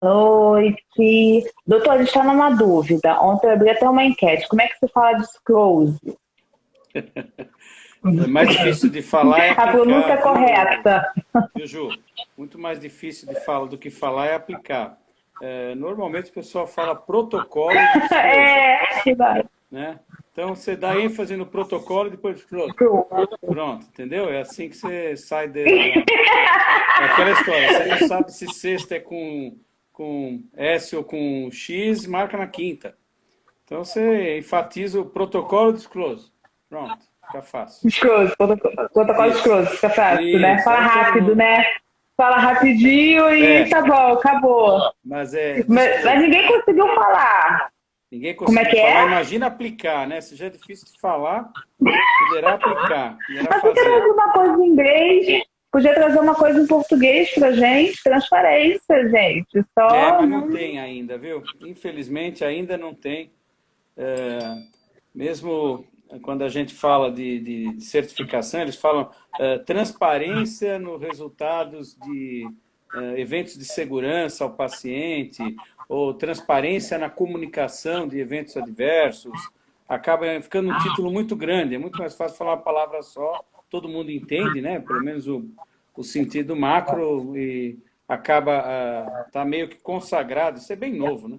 Noite. Doutor, a gente está numa dúvida. Ontem eu abri até uma enquete. Como é que se fala disclose? É mais difícil de falar é A pronúncia aplicar, é viu, correta. Ju? Muito mais difícil de falar do que falar é aplicar. Normalmente o pessoal fala protocolo de disclosure, É, verdade. né? Então você dá ênfase no protocolo e depois disclosure. Pronto, entendeu? É assim que você sai É aquela história, você não sabe se sexta é com S ou com X, marca na quinta. Então você enfatiza o protocolo disclosure. Pronto, fica fácil. Disclose, protocolo Isso. disclose, fica fácil, né? Isso. Fala Aí todo rápido, mundo. né? Fala rapidinho e É, tá bom, acabou. mas é Mas disclosure. ninguém conseguiu falar. Ninguém Como é conseguiu que falar, é? imagina aplicar, né? Se já é difícil de falar, poderá aplicar, poderá Mas podia fazer. trazer uma coisa em inglês, podia trazer uma coisa em português pra gente. Transparência, gente. Só Mas não não. tem ainda, viu? Infelizmente ainda não tem. É, mesmo quando a gente fala de certificação, eles falam transparência nos resultados de eventos de segurança ao paciente, ou transparência na comunicação de eventos adversos. Acaba ficando um título muito grande, é muito mais fácil falar uma palavra só, todo mundo entende, né? Pelo menos o sentido macro, e acaba tá meio que consagrado, isso é bem novo, né?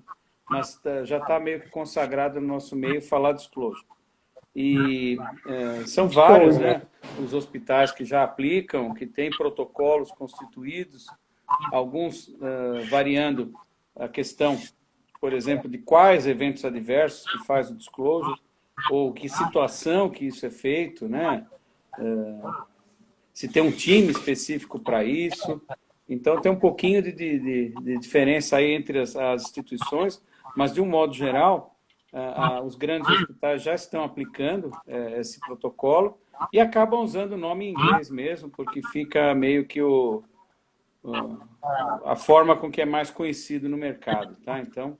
Mas já está meio que consagrado no nosso meio falar disclosure. E são vários, Disclose. né, os hospitais que já aplicam, que têm protocolos constituídos, alguns variando a questão, por exemplo, de quais eventos adversos que faz o disclosure, ou que situação que isso é feito, né? Se tem um time específico para isso. Então, tem um pouquinho de diferença aí entre as instituições, mas, de um modo geral, os grandes hospitais já estão aplicando esse protocolo e acabam usando o nome em inglês mesmo, porque fica meio que a forma com que é mais conhecido no mercado. Tá? Então,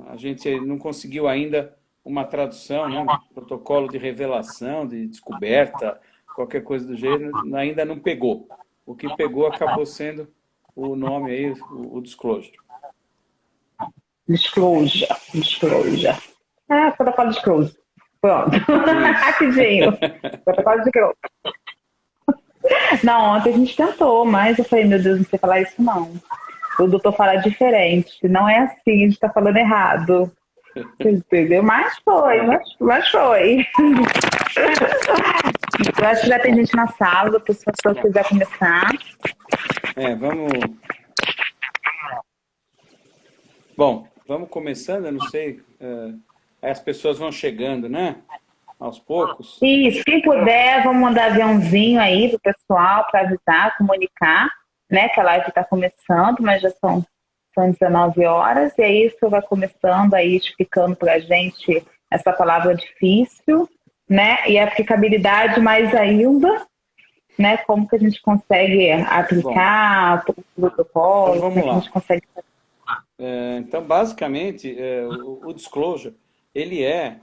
a gente não conseguiu ainda uma tradução, né? Protocolo de revelação, de descoberta, qualquer coisa do gênero, ainda não pegou. O que pegou acabou sendo o nome aí, o disclosure. Disclosure. Disclosure. Ah, protocolo disclose. Pronto. Isso. Rapidinho. Protocolo disclose. Não, ontem a gente tentou, mas eu falei, meu Deus, não sei falar isso não. O doutor fala diferente. Não é assim, a gente tá falando errado. Entendeu? Mas foi. Eu acho que já tem gente na sala, se a pessoa quiser começar. Vamos. Bom, vamos começando, eu não sei. Aí as pessoas vão chegando, né? Aos poucos. E se puder, vamos mandar aviãozinho aí pro pessoal para avisar, comunicar, né? Que a live está começando, mas são 19 horas, e aí isso vai começando aí explicando para a gente essa palavra difícil, né? E a aplicabilidade mais ainda, né? Como que a gente consegue Bom, aplicar o então protocolo, como é vamos que a lá. gente consegue. Então, basicamente, o disclosure, ele é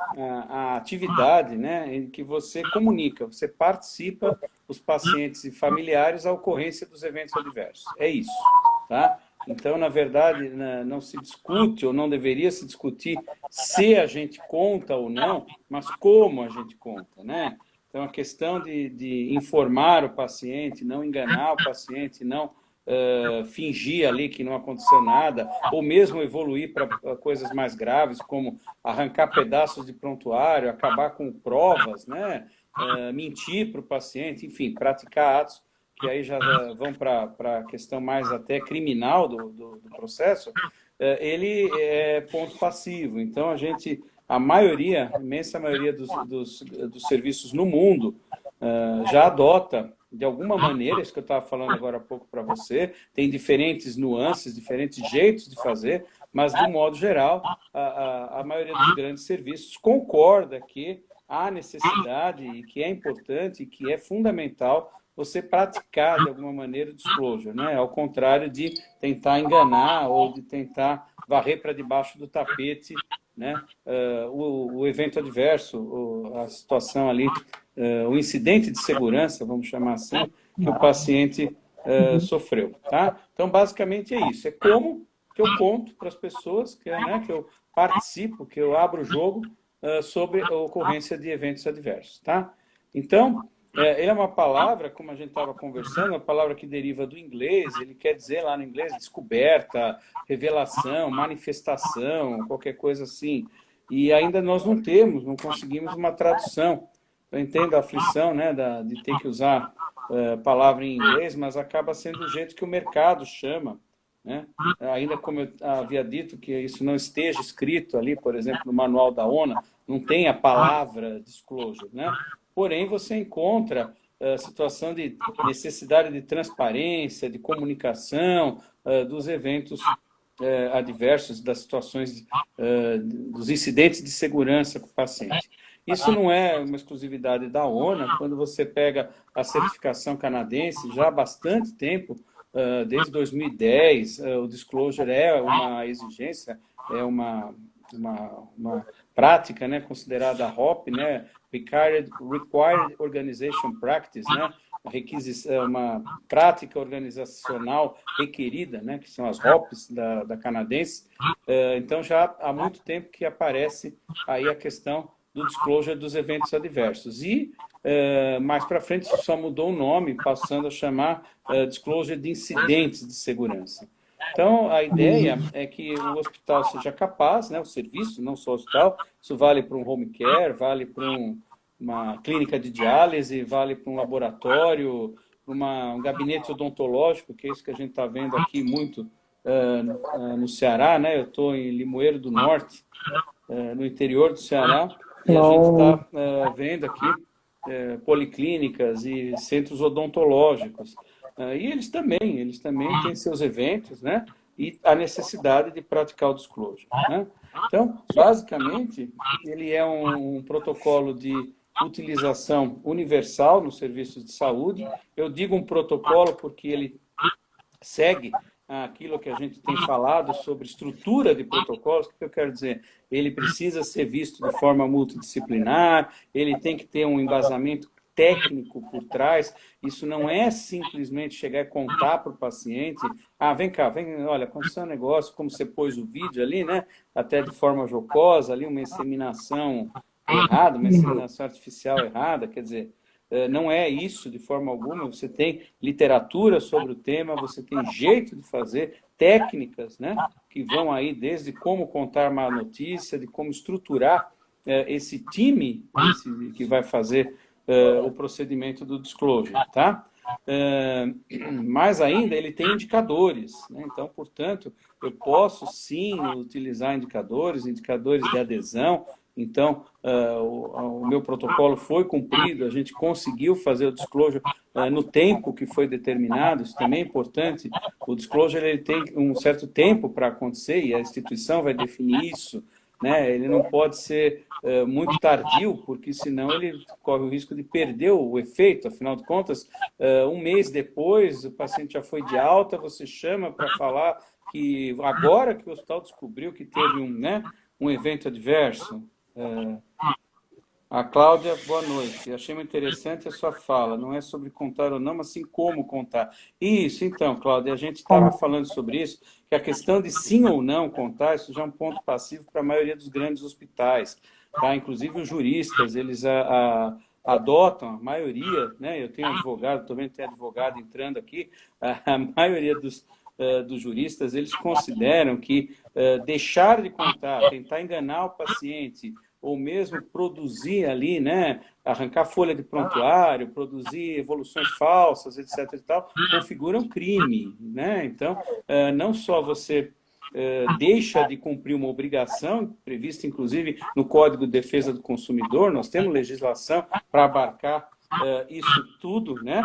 a atividade, né, em que você comunica, você participa os pacientes e familiares à ocorrência dos eventos adversos. É isso, tá? Então, na verdade, não se discute ou não deveria se discutir se a gente conta ou não, mas como a gente conta, né? Então, a questão de informar o paciente, não enganar o paciente, não fingir ali que não aconteceu nada, ou mesmo evoluir para coisas mais graves, como arrancar pedaços de prontuário, acabar com provas, né? Mentir para o paciente, enfim, praticar atos que aí já vão para a questão mais até criminal do processo, ele é ponto passivo. Então, a maioria, a imensa maioria dos serviços no mundo já adota de alguma maneira, isso que eu estava falando agora há pouco para você, tem diferentes nuances, diferentes jeitos de fazer, mas, de um modo geral, a maioria dos grandes serviços concorda que há necessidade e que é importante e que é fundamental você praticar, de alguma maneira, o disclosure, né? Ao contrário de tentar enganar ou de tentar varrer para debaixo do tapete, né? O evento adverso, a situação ali, o incidente de segurança, vamos chamar assim, que o paciente sofreu. Tá? Então, basicamente é isso. É como que eu conto para as pessoas, né, que eu participo, que eu abro o jogo sobre a ocorrência de eventos adversos. Tá? Então, ele é uma palavra, como a gente estava conversando, uma palavra que deriva do inglês, ele quer dizer lá no inglês descoberta, revelação, manifestação, qualquer coisa assim. E ainda nós não conseguimos uma tradução. Eu entendo a aflição, né, de ter que usar palavra em inglês, mas acaba sendo o jeito que o mercado chama. Né? Ainda como eu havia dito que isso não esteja escrito ali, por exemplo, no manual da ONU, não tem a palavra disclosure, né? Porém, você encontra situação de necessidade de transparência, de comunicação dos eventos adversos, das situações, dos incidentes de segurança com o paciente. Isso não é uma exclusividade da ONU. Quando você pega a certificação canadense, já há bastante tempo, desde 2010, o disclosure é uma exigência, é uma prática, né, considerada ROP, né, Required Organization Practice, né, uma prática organizacional requerida, né, que são as ROPs da canadense. Então, já há muito tempo que aparece aí a questão do disclosure dos eventos adversos. E, mais para frente, só mudou o nome, passando a chamar disclosure de incidentes de segurança. Então, a ideia é que o hospital seja capaz, né, o serviço, não só o hospital, isso vale para um home care, vale para uma clínica de diálise, vale para um laboratório, para um gabinete odontológico, que é isso que a gente está vendo aqui muito no Ceará, né? Eu estou em Limoeiro do Norte, no interior do Ceará, e a gente está vendo aqui policlínicas e centros odontológicos. E eles também têm seus eventos, né? E a necessidade de praticar o disclosure, né? Então, basicamente, ele é um protocolo de utilização universal nos serviços de saúde. Eu digo um protocolo porque ele segue aquilo que a gente tem falado sobre estrutura de protocolos. O que eu quero dizer? Ele precisa ser visto de forma multidisciplinar, ele tem que ter um embasamento técnico por trás. Isso não é simplesmente chegar e contar para o paciente, vem cá, olha, aconteceu um negócio, como você pôs o vídeo ali, né? Até de forma jocosa, ali uma inseminação errada, uma inseminação artificial errada, quer dizer, não é isso de forma alguma. Você tem literatura sobre o tema, você tem jeito de fazer, técnicas, né, que vão aí desde como contar uma notícia, de como estruturar esse time que vai fazer o procedimento do disclosure, tá? Mais ainda, ele tem indicadores, né? Então, portanto, eu posso sim utilizar indicadores de adesão. Então, o meu protocolo foi cumprido, a gente conseguiu fazer o disclosure no tempo que foi determinado. Isso também é importante. O disclosure ele tem um certo tempo para acontecer e a instituição vai definir isso, né? Ele não pode ser muito tardio, porque senão ele corre o risco de perder o efeito. Afinal de contas, um mês depois, o paciente já foi de alta, você chama para falar que agora que o hospital descobriu que teve um evento adverso. A Cláudia, boa noite. Achei muito interessante a sua fala. Não é sobre contar ou não, mas sim como contar. Isso, então, Cláudia, a gente estava falando sobre isso, que a questão de sim ou não contar, isso já é um ponto passivo para a maioria dos grandes hospitais. Tá? Inclusive os juristas, eles adotam, a maioria, né? Eu tenho advogado, estou vendo que tem advogado entrando aqui, a maioria dos juristas, eles consideram que deixar de contar, tentar enganar o paciente, ou mesmo produzir ali, né, arrancar folha de prontuário, produzir evoluções falsas, etc. e tal, configura um crime, né? Então, não só você deixa de cumprir uma obrigação, prevista inclusive no Código de Defesa do Consumidor, nós temos legislação para abarcar isso tudo, né?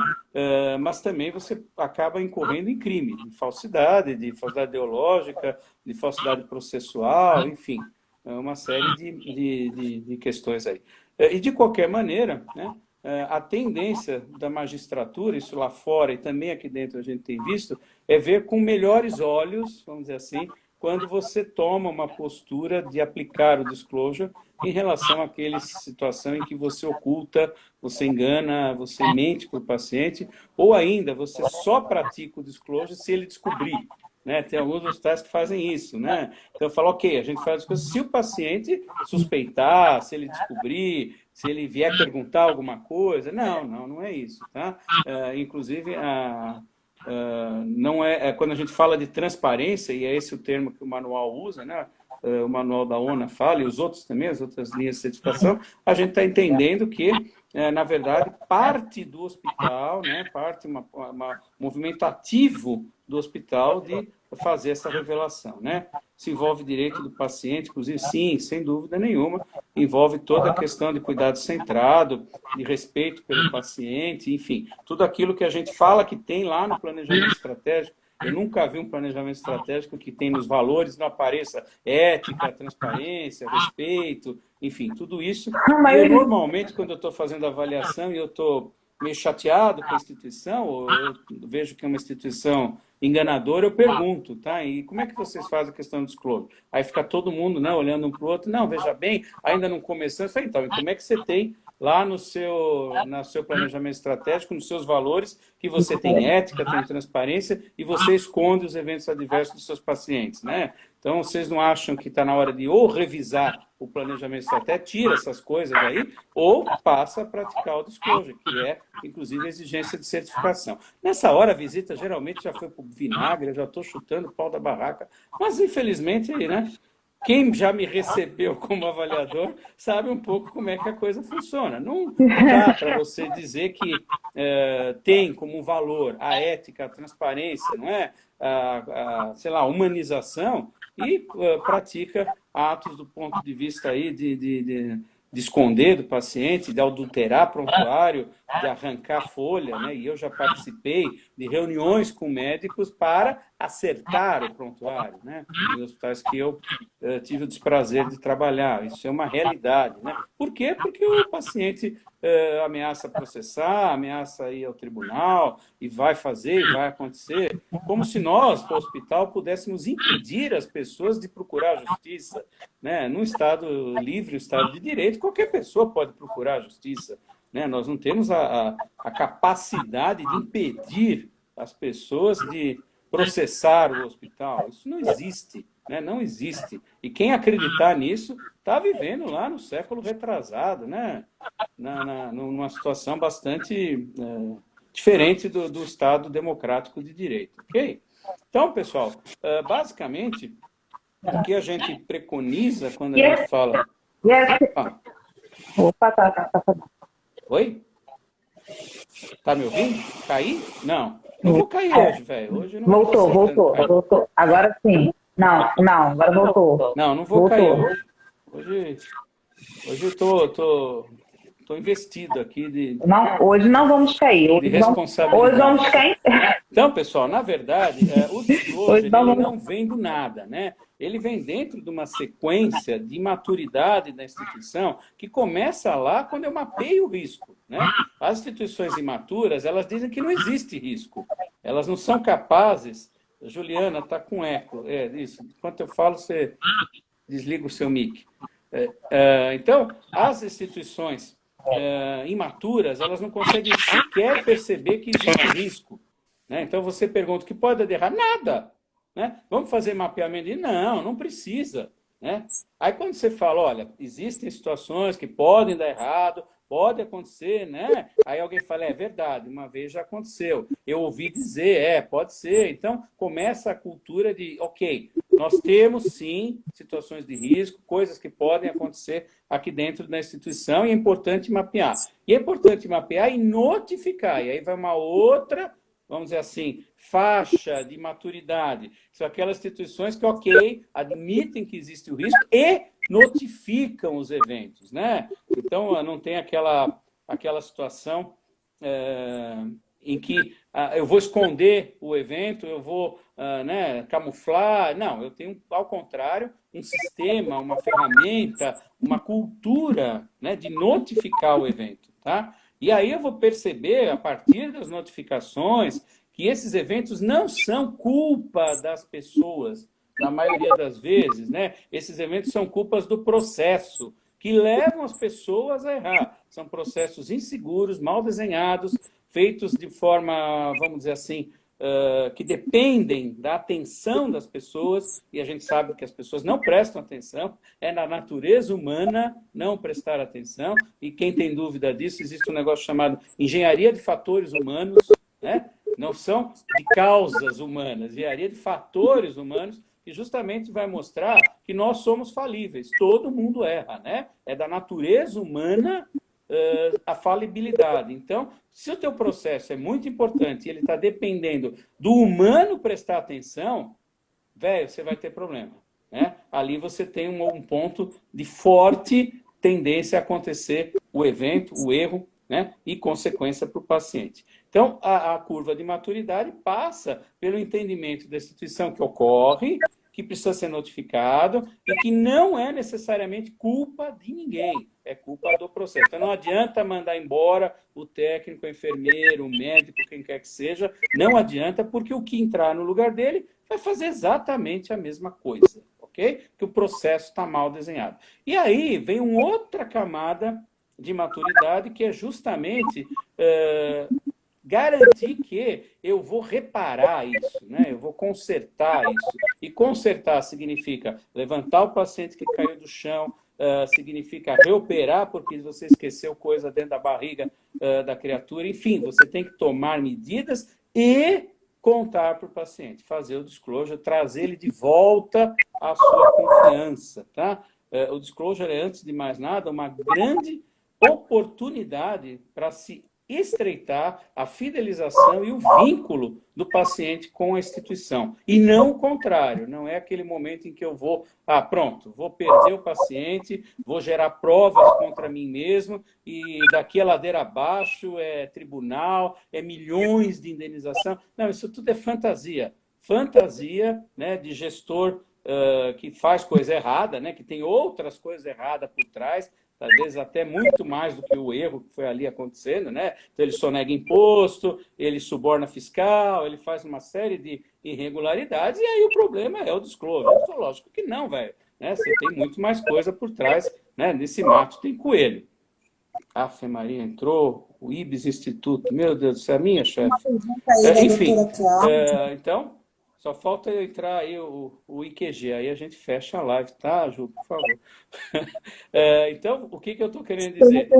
Mas também você acaba incorrendo em crime, de falsidade ideológica, de falsidade processual, enfim, uma série de questões aí. E, de qualquer maneira, né, a tendência da magistratura, isso lá fora e também aqui dentro a gente tem visto, é ver com melhores olhos, vamos dizer assim, quando você toma uma postura de aplicar o disclosure em relação àquela situação em que você oculta, você engana, você mente para o paciente, ou ainda você só pratica o disclosure se ele descobrir. né? Tem alguns hospitais que fazem isso, né? Então eu falo, ok, a gente faz as coisas se o paciente suspeitar, se ele descobrir, se ele vier perguntar alguma coisa. Não é isso, tá? Inclusive, não quando a gente fala de transparência, e é esse o termo que o manual usa, né? O manual da ONA fala, e os outros também, as outras linhas de certificação, a gente está entendendo que, na verdade, parte do hospital, né, movimento ativo do hospital de fazer essa revelação, né? Se envolve direito do paciente, inclusive, sim, sem dúvida nenhuma, envolve toda a questão de cuidado centrado, de respeito pelo paciente, enfim, tudo aquilo que a gente fala que tem lá no planejamento estratégico. Eu nunca vi um planejamento estratégico que tem nos valores, não apareça ética, transparência, respeito, enfim, tudo isso. E eu, normalmente, quando eu estou fazendo avaliação e eu estou meio chateado com a instituição, ou eu vejo que é uma instituição enganadora, eu pergunto, tá? E como é que vocês fazem a questão do disclosure? Aí fica todo mundo, né, olhando um para o outro, não, veja bem, ainda não começou. Eu falei, então, e como é que você tem lá no seu planejamento estratégico, nos seus valores, que você tem ética, tem transparência e você esconde os eventos adversos dos seus pacientes, né? Então, vocês não acham que está na hora de ou revisar o planejamento estratégico, tira essas coisas aí, ou passa a praticar o disclosure, que é, inclusive, a exigência de certificação. Nessa hora, a visita geralmente já foi para o vinagre, eu já estou chutando o pau da barraca, mas, infelizmente, aí, né? Quem já me recebeu como avaliador sabe um pouco como é que a coisa funciona. Não dá para você dizer que tem como valor a ética, a transparência, não é? Sei lá, a humanização e pratica atos do ponto de vista aí de esconder do paciente, de adulterar prontuário, de arrancar folha, né? E eu já participei de reuniões com médicos para acertar o prontuário, né? Em hospitais que eu tive o desprazer de trabalhar. Isso é uma realidade, né? Por quê? Porque o paciente ameaça processar, ameaça ir ao tribunal, e vai fazer, e vai acontecer, como se nós, do hospital, pudéssemos impedir as pessoas de procurar a justiça, né? Num Estado livre, um Estado de direito, qualquer pessoa pode procurar a justiça, né? Nós não temos a capacidade de impedir as pessoas de processar o hospital. Isso não existe, né? Não existe. E quem acreditar nisso está vivendo lá no século retrasado, né? Numa situação bastante diferente do Estado democrático de direito, ok? Então, pessoal, basicamente, o que a gente preconiza quando a gente fala... Opa, tá. Oi? Tá me ouvindo? Caí? Não. Não vou cair hoje, velho. Hoje eu não voltou. Agora sim. Não, agora voltou. Não vou cair hoje. Hoje eu tô investido aqui de... Não, hoje não vamos cair. De responsabilidade. Hoje vamos cair. Então, pessoal, na verdade, o disclosure ele não vem do nada, né? Ele vem dentro de uma sequência de maturidade da instituição que começa lá quando eu mapeio o risco, né? As instituições imaturas, elas dizem que não existe risco. Elas não são capazes... Juliana, está com eco. É isso. Enquanto eu falo, você desliga o seu mic. Então, as instituições imaturas, elas não conseguem sequer perceber que existe risco, né? Então, você pergunta o que pode dar errado? Nada. Né? Vamos fazer mapeamento? Não precisa. Né? Aí, quando você fala, olha, existem situações que podem dar errado, pode acontecer, né? Aí alguém fala, é verdade, uma vez já aconteceu. Eu ouvi dizer, pode ser. Então, começa a cultura de, ok, nós temos, sim, situações de risco, coisas que podem acontecer aqui dentro da instituição, e é importante mapear. E é importante mapear e notificar. E aí vai uma outra, vamos dizer assim, faixa de maturidade. São aquelas instituições que, ok, admitem que existe o risco e notificam os eventos, né? Então, não tem aquela situação em que eu vou esconder o evento, eu vou camuflar. Não, eu tenho, ao contrário, um sistema, uma ferramenta, uma cultura, né, de notificar o evento, tá? E aí eu vou perceber, a partir das notificações, que esses eventos não são culpa das pessoas, na maioria das vezes, né? Esses eventos são culpas do processo, que levam as pessoas a errar. São processos inseguros, mal desenhados, feitos de forma, vamos dizer assim, que dependem da atenção das pessoas, e a gente sabe que as pessoas não prestam atenção, é na natureza humana não prestar atenção, e quem tem dúvida disso, existe um negócio chamado engenharia de fatores humanos, né? Não são de causas humanas, engenharia de fatores humanos, que justamente vai mostrar que nós somos falíveis, todo mundo erra, né? É da natureza humana a falibilidade. Então, se o teu processo é muito importante e ele está dependendo do humano prestar atenção, velho, você vai ter problema, né? Ali você tem um ponto de forte tendência a acontecer o evento, o erro, né? E consequência para o paciente. Então, a curva de maturidade passa pelo entendimento da instituição que ocorre, que precisa ser notificado e que não é necessariamente culpa de ninguém, é culpa do processo. Então, não adianta mandar embora o técnico, o enfermeiro, o médico, quem quer que seja, não adianta, porque o que entrar no lugar dele vai fazer exatamente a mesma coisa, ok? Que o processo está mal desenhado. E aí vem uma outra camada de maturidade, que é justamente garantir que eu vou reparar isso, né? Eu vou consertar isso. E consertar significa levantar o paciente que caiu do chão, significa reoperar porque você esqueceu coisa dentro da barriga da criatura. Enfim, você tem que tomar medidas e contar para o paciente, fazer o disclosure, trazer ele de volta à sua confiança, tá? O disclosure é, antes de mais nada, uma grande oportunidade para se estreitar a fidelização e o vínculo do paciente com a instituição. E não o contrário, não é aquele momento em que eu vou, pronto, vou perder o paciente, vou gerar provas contra mim mesmo, e daqui a ladeira abaixo é tribunal, é milhões de indenização. Não, isso tudo é fantasia. Fantasia, né, de gestor que faz coisa errada, né, que tem outras coisas erradas por trás, às vezes até muito mais do que o erro que foi ali acontecendo, né? Então ele sonega imposto, ele suborna fiscal, ele faz uma série de irregularidades, e aí o problema é o disclosure. Lógico que não, velho. Né? Você tem muito mais coisa por trás, né? Nesse mato tem coelho. Afe Maria entrou, o Ibis Instituto, meu Deus do céu, a minha chefe. Enfim, então... Só falta eu entrar aí o IQG, aí a gente fecha a live, tá, Ju, por favor. Então, o que eu estou querendo dizer?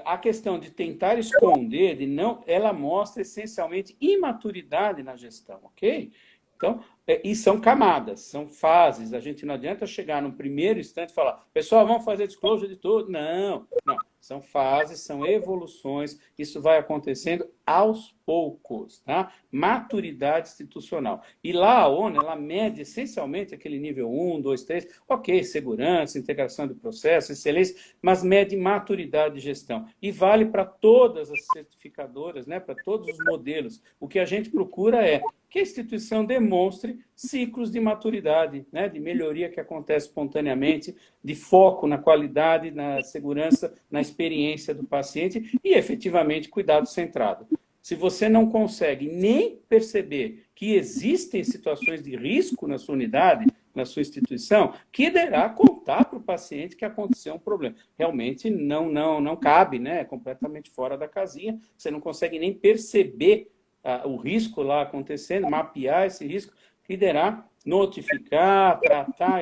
A questão de tentar esconder, ela mostra essencialmente imaturidade na gestão, ok? Então, e são camadas, são fases. A gente não adianta chegar no primeiro instante e falar, pessoal, vamos fazer disclosure de tudo. Não. São fases, são evoluções, isso vai acontecendo aos poucos, tá? Maturidade institucional. E lá a ONU, ela mede essencialmente aquele nível 1, 2, 3, ok, segurança, integração do processo, excelência, mas mede maturidade de gestão. E vale para todas as certificadoras, né? Para todos os modelos. O que a gente procura é que a instituição demonstre ciclos de maturidade, né? De melhoria que acontece espontaneamente, de foco na qualidade, na segurança, na experiência do paciente e, efetivamente, cuidado centrado. Se você não consegue nem perceber que existem situações de risco na sua unidade, na sua instituição, que deverá contar para o paciente que aconteceu um problema. Realmente não cabe, né? É completamente fora da casinha. Você não consegue nem perceber o risco lá acontecendo, mapear esse risco, que deverá notificar, tratar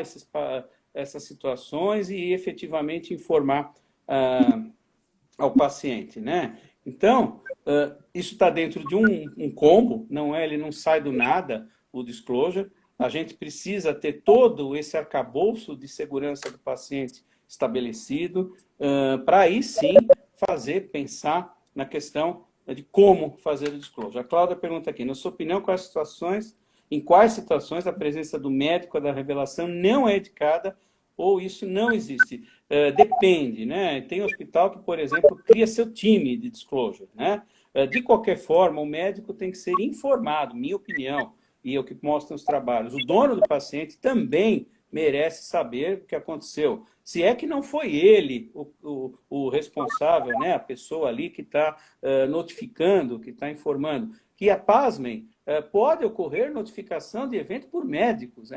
essas situações e efetivamente informar ao paciente, né? Então, isso está dentro de um combo, não é? Ele não sai do nada, o disclosure. A gente precisa ter todo esse arcabouço de segurança do paciente estabelecido, para aí sim pensar na questão de como fazer o disclosure. A Cláudia pergunta aqui, na sua opinião, em quais situações a presença do médico da revelação não é indicada ou isso não existe? Depende, né? Tem hospital que, por exemplo, cria seu time de disclosure, né? De qualquer forma, o médico tem que ser informado, minha opinião, e é o que mostram os trabalhos. O dono do paciente também merece saber o que aconteceu. Se é que não foi ele o responsável, né? A pessoa ali que está notificando, que está informando. Que, pasmem, pode ocorrer notificação de evento por médicos.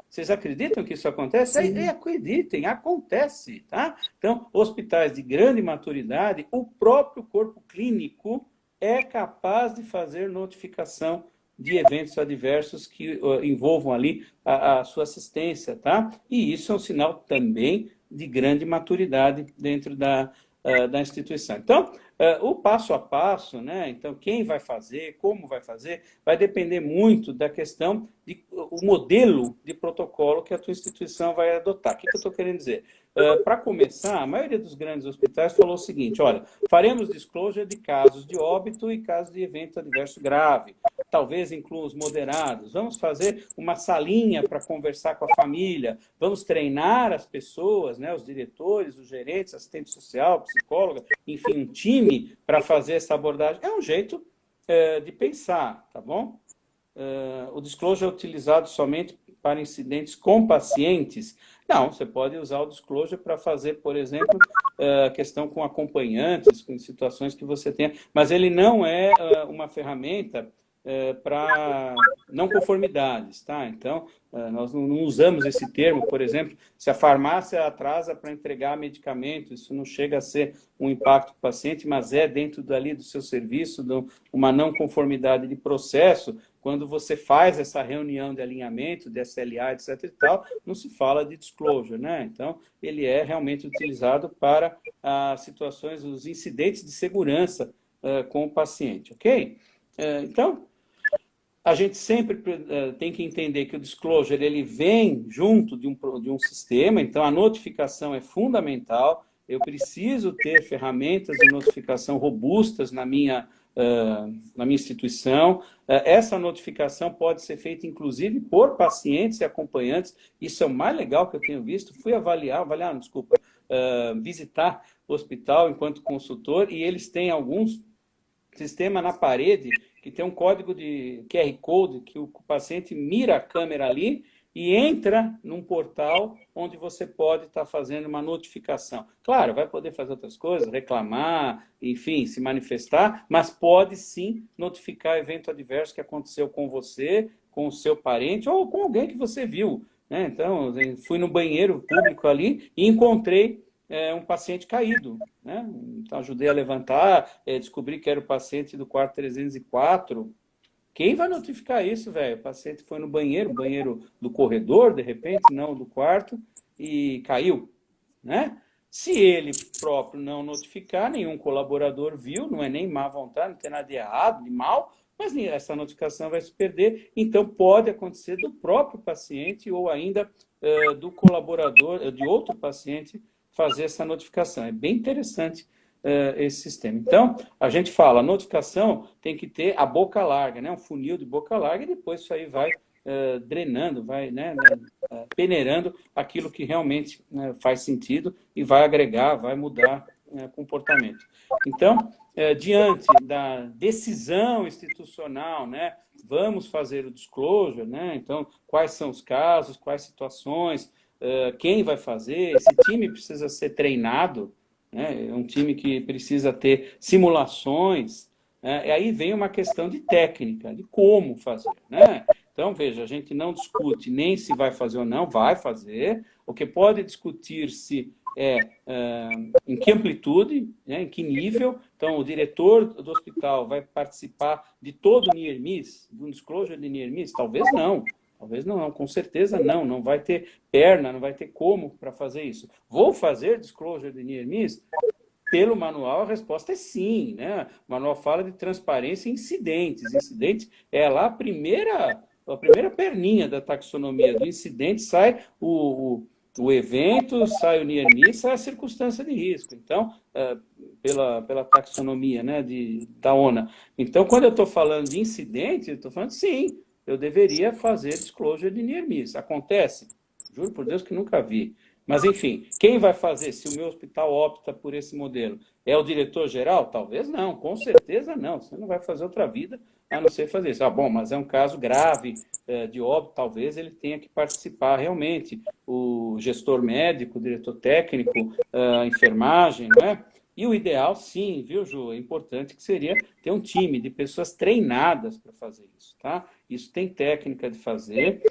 Vocês acreditam que isso acontece? Acreditem, acontece, tá? Então, hospitais de grande maturidade, o próprio corpo clínico é capaz de fazer notificação de eventos adversos que envolvam ali a sua assistência, tá? E isso é um sinal também de grande maturidade dentro da instituição. Então, o passo a passo, né? Então, quem vai fazer, como vai fazer, vai depender muito da questão o modelo de protocolo que a tua instituição vai adotar. O que eu estou querendo dizer? Para começar, a maioria dos grandes hospitais falou o seguinte, olha, faremos disclosure de casos de óbito e casos de evento adverso grave. Talvez inclua os moderados. Vamos fazer uma salinha para conversar com a família. Vamos treinar as pessoas, né, os diretores, os gerentes, assistente social, psicóloga, enfim, um time para fazer essa abordagem. É um jeito de pensar, tá bom? O disclosure é utilizado somente para incidentes com pacientes? Não, você pode usar o disclosure para fazer, por exemplo, questão com acompanhantes, com situações que você tenha, mas ele não é uma ferramenta para não conformidades, tá? Então, nós não usamos esse termo, por exemplo, se a farmácia atrasa para entregar medicamento, isso não chega a ser um impacto para o paciente, mas é dentro dali do seu serviço, uma não conformidade de processo, quando você faz essa reunião de alinhamento, de SLA, etc. e tal, não se fala de disclosure, né? Então, ele é realmente utilizado para as situações, os incidentes de segurança com o paciente, ok? Então, a gente sempre tem que entender que o disclosure ele vem junto de um sistema, então a notificação é fundamental. Eu preciso ter ferramentas de notificação robustas na minha instituição. Essa notificação pode ser feita, inclusive, por pacientes e acompanhantes. Isso é o mais legal que eu tenho visto. Fui visitar o hospital enquanto consultor, e eles têm alguns sistemas na parede que tem um código de QR Code, que o paciente mira a câmera ali e entra num portal onde você pode estar fazendo uma notificação. Claro, vai poder fazer outras coisas, reclamar, enfim, se manifestar, mas pode sim notificar evento adverso que aconteceu com você, com o seu parente ou com alguém que você viu, né? Então, eu fui no banheiro público ali e encontrei um paciente caído, né? Então, ajudei a levantar, descobri que era o paciente do quarto 304. Quem vai notificar isso, velho? O paciente foi no banheiro do corredor, de repente, não do quarto, e caiu, né? Se ele próprio não notificar, nenhum colaborador viu, não é nem má vontade, não tem nada de errado, de mal, mas essa notificação vai se perder, então pode acontecer do próprio paciente ou ainda do colaborador, de outro paciente, fazer essa notificação. É bem interessante esse sistema. Então, a gente fala, a notificação tem que ter a boca larga, né? Um funil de boca larga, e depois isso aí vai drenando, vai, né, peneirando aquilo que realmente faz sentido e vai agregar, vai mudar comportamento. Então, diante da decisão institucional, né, vamos fazer o disclosure, né? Então, quais são os casos, quais situações, quem vai fazer, esse time precisa ser treinado, né? É um time que precisa ter simulações, né? E aí vem uma questão de técnica, de como fazer, né? Então, veja, a gente não discute nem se vai fazer ou não, vai fazer. O que pode discutir-se em que amplitude, né, em que nível. Então, o diretor do hospital vai participar de todo o Near Miss, de um disclosure de Near Miss? Talvez não. Talvez não, com certeza não vai ter perna, não vai ter como para fazer isso. Vou fazer disclosure de Near Miss? Pelo manual, a resposta é sim, né? O manual fala de transparência em incidentes. Incidente é lá a primeira perninha da taxonomia. Do incidente sai o evento, sai o Near Miss, sai a circunstância de risco. Então, pela taxonomia, né, da ONA. Então, quando eu estou falando de incidente, eu estou falando sim, eu deveria fazer disclosure de Near Miss. Acontece? Juro por Deus que nunca vi. Mas, enfim, quem vai fazer se o meu hospital opta por esse modelo? É o diretor-geral? Talvez não, com certeza não. Você não vai fazer outra vida a não ser fazer isso. Bom, mas é um caso grave de óbito, talvez ele tenha que participar realmente. O gestor médico, o diretor técnico, a enfermagem, não é? E o ideal, sim, viu, Ju? É importante que seria ter um time de pessoas treinadas para fazer isso, tá? Isso tem técnica de fazer,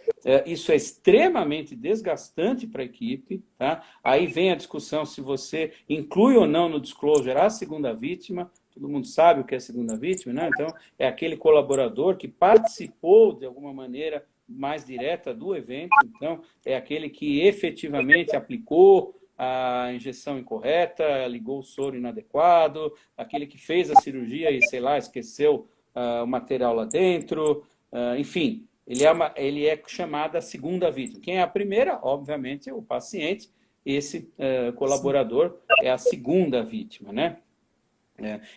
isso é extremamente desgastante para a equipe, tá? Aí vem a discussão se você inclui ou não no disclosure a segunda vítima, todo mundo sabe o que é segunda vítima, né? Então, é aquele colaborador que participou, de alguma maneira, mais direta do evento, então, é aquele que efetivamente aplicou a injeção incorreta, ligou o soro inadequado, aquele que fez a cirurgia e, sei lá, esqueceu o material lá dentro, enfim, ele é chamado a segunda vítima. Quem é a primeira? Obviamente, é o paciente. Esse colaborador é a segunda vítima, né?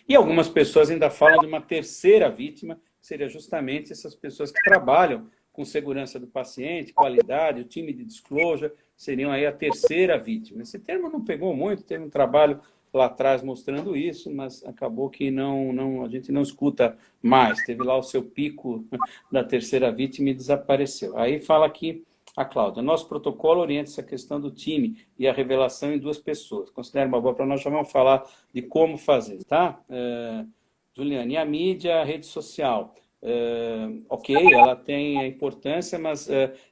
E algumas pessoas ainda falam de uma terceira vítima, que seria justamente essas pessoas que trabalham com segurança do paciente, qualidade, o time de disclosure, seriam aí a terceira vítima. Esse termo não pegou muito, teve um trabalho lá atrás mostrando isso, mas acabou que a gente não escuta mais. Teve lá o seu pico da terceira vítima e desapareceu. Aí fala aqui a Cláudia: nosso protocolo orienta essa questão do time e a revelação em duas pessoas. Considera uma boa para nós, já vamos falar de como fazer, tá? Juliane, e a mídia, a rede social? Ok, ela tem a importância, mas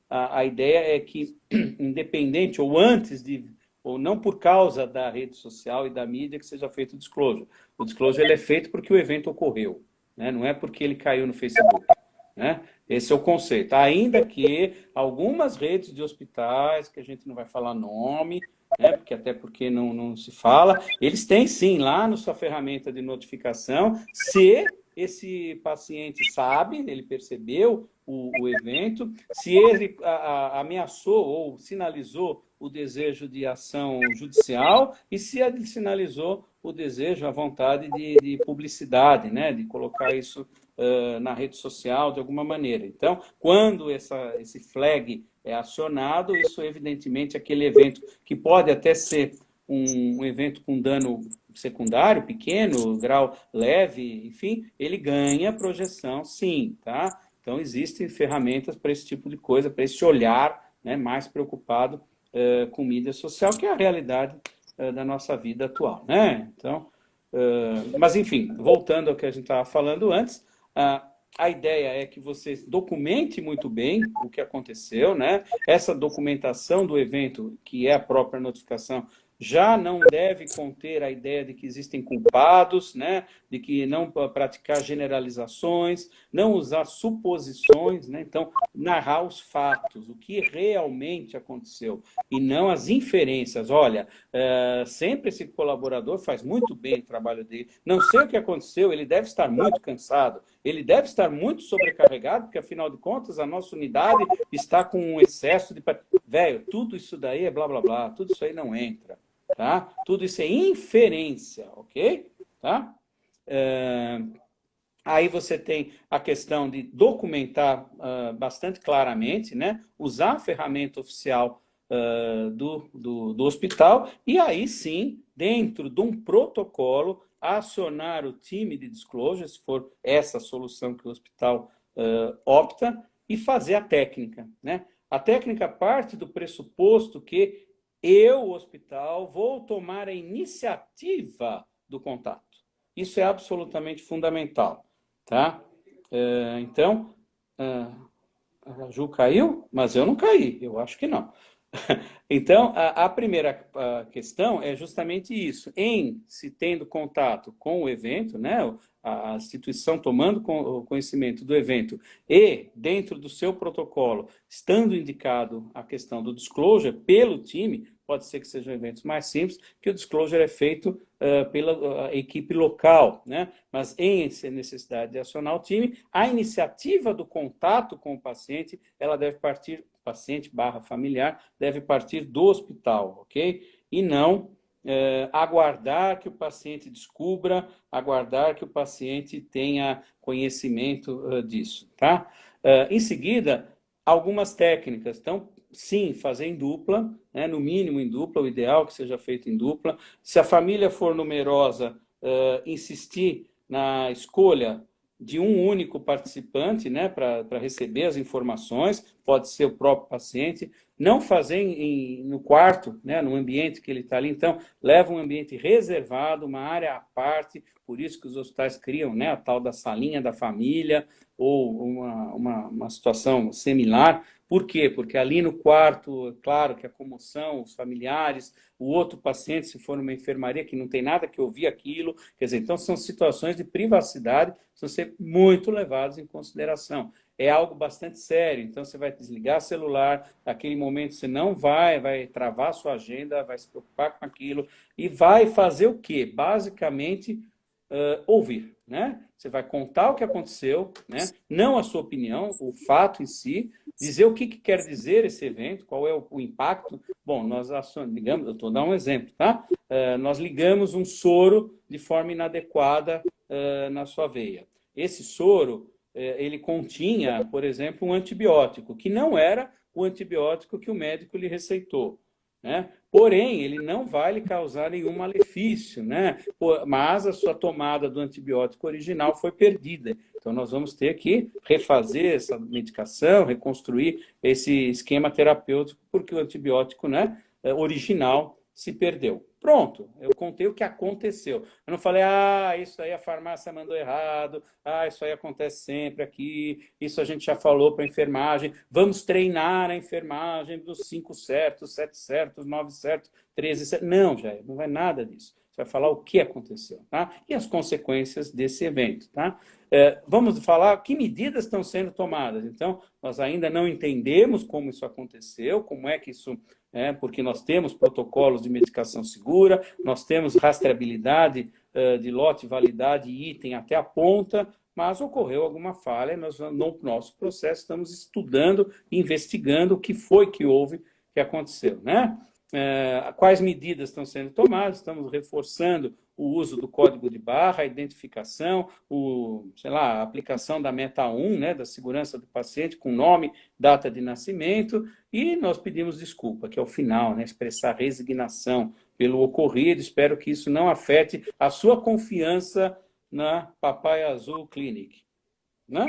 a ideia é que, independente ou antes de, ou não por causa da rede social e da mídia, que seja feito o disclosure. O disclosure ele é feito porque o evento ocorreu, né? Não é porque ele caiu no Facebook, né? Esse é o conceito. Ainda que algumas redes de hospitais, que a gente não vai falar nome, né? Porque não se fala, eles têm sim lá na sua ferramenta de notificação, se esse paciente sabe, ele percebeu o evento, se ele ameaçou ou sinalizou o desejo de ação judicial e se ele sinalizou o desejo, a vontade de publicidade, né? De colocar isso na rede social de alguma maneira. Então, quando esse flag é acionado, isso evidentemente é aquele evento que pode até ser um evento com dano secundário, pequeno, grau leve, enfim, ele ganha projeção sim, tá? Então, existem ferramentas para esse tipo de coisa, para esse olhar, né, mais preocupado com mídia social, que é a realidade da nossa vida atual, né? Então, mas enfim, voltando ao que a gente estava falando antes, a ideia é que você documente muito bem o que aconteceu, né? Essa documentação do evento, que é a própria notificação, já não deve conter a ideia de que existem culpados, né? De que não praticar generalizações, não usar suposições, né? Então, narrar os fatos, o que realmente aconteceu, e não as inferências. Olha, sempre esse colaborador faz muito bem o trabalho dele, não sei o que aconteceu, ele deve estar muito cansado, ele deve estar muito sobrecarregado, porque, afinal de contas, a nossa unidade está com um excesso de... Velho, tudo isso daí é blá, blá, blá, tudo isso aí não entra, tá? Tudo isso é inferência, ok? Tá? Aí você tem a questão de documentar bastante claramente, né? Usar a ferramenta oficial do hospital e aí sim, dentro de um protocolo, acionar o time de disclosure, se for essa a solução que o hospital opta, e fazer a técnica, né? A técnica parte do pressuposto que eu, hospital, vou tomar a iniciativa do contato. Isso é absolutamente fundamental, tá? Então, a Ju caiu, mas eu não caí, eu acho que não. Então, a primeira questão é justamente isso. Em se tendo contato com o evento, né, a instituição tomando conhecimento do evento e, dentro do seu protocolo, estando indicado a questão do disclosure pelo time, pode ser que sejam eventos mais simples, que o disclosure é feito pela equipe local, né? Mas em necessidade de acionar o time, a iniciativa do contato com o paciente, ela deve partir, paciente/familiar, deve partir do hospital, ok? E não aguardar que o paciente descubra, aguardar que o paciente tenha conhecimento disso, tá? Em seguida, algumas técnicas. Então, sim, fazer em dupla, né? No mínimo em dupla, o ideal é que seja feito em dupla. Se a família for numerosa, insistir na escolha de um único participante, né, para receber as informações, pode ser o próprio paciente, Não fazer no quarto, né, no ambiente que ele está ali. Então, leva um ambiente reservado, uma área à parte, por isso que os hospitais criam, né, a tal da salinha da família, ou uma situação similar. Por quê? Porque ali no quarto, claro que a comoção, os familiares, o outro paciente, se for numa enfermaria, que não tem nada que ouvir aquilo, quer dizer, então são situações de privacidade que precisam ser muito levadas em consideração. É algo bastante sério, então você vai desligar o celular, naquele momento você não vai travar a sua agenda, vai se preocupar com aquilo e vai fazer o quê? Basicamente, ouvir, né? Você vai contar o que aconteceu, né? Não a sua opinião, o fato em si, dizer o que quer dizer esse evento, qual é o impacto. Bom, nós ligamos, eu estou dando um exemplo, tá? Nós ligamos um soro de forma inadequada na sua veia. Esse soro, ele continha, por exemplo, um antibiótico, que não era o antibiótico que o médico lhe receitou, né? Porém, ele não vai lhe causar nenhum malefício, né? Mas a sua tomada do antibiótico original foi perdida. Então, nós vamos ter que refazer essa medicação, reconstruir esse esquema terapêutico, porque o antibiótico, né, original se perdeu. Pronto, eu contei o que aconteceu. Eu não falei, isso aí a farmácia mandou errado, isso aí acontece sempre aqui, isso a gente já falou para a enfermagem, vamos treinar a enfermagem dos 5 certos, 7 certos, 9 certos, 13 certos. Não, Jair, não vai nada disso. Você vai falar o que aconteceu, tá? E as consequências desse evento, tá? Vamos falar que medidas estão sendo tomadas. Então, nós ainda não entendemos como isso aconteceu, como é que isso... porque nós temos protocolos de medicação segura, nós temos rastreabilidade de lote, validade e item até a ponta, mas ocorreu alguma falha, nós, no nosso processo, estamos estudando, investigando o que foi que houve, que aconteceu, né? Quais medidas estão sendo tomadas, estamos reforçando o uso do código de barra, a identificação, a aplicação da Meta 1, né, da segurança do paciente, com nome, data de nascimento, e nós pedimos desculpa, que é o final, né, expressar resignação pelo ocorrido, espero que isso não afete a sua confiança na Papai Azul Clinic, né?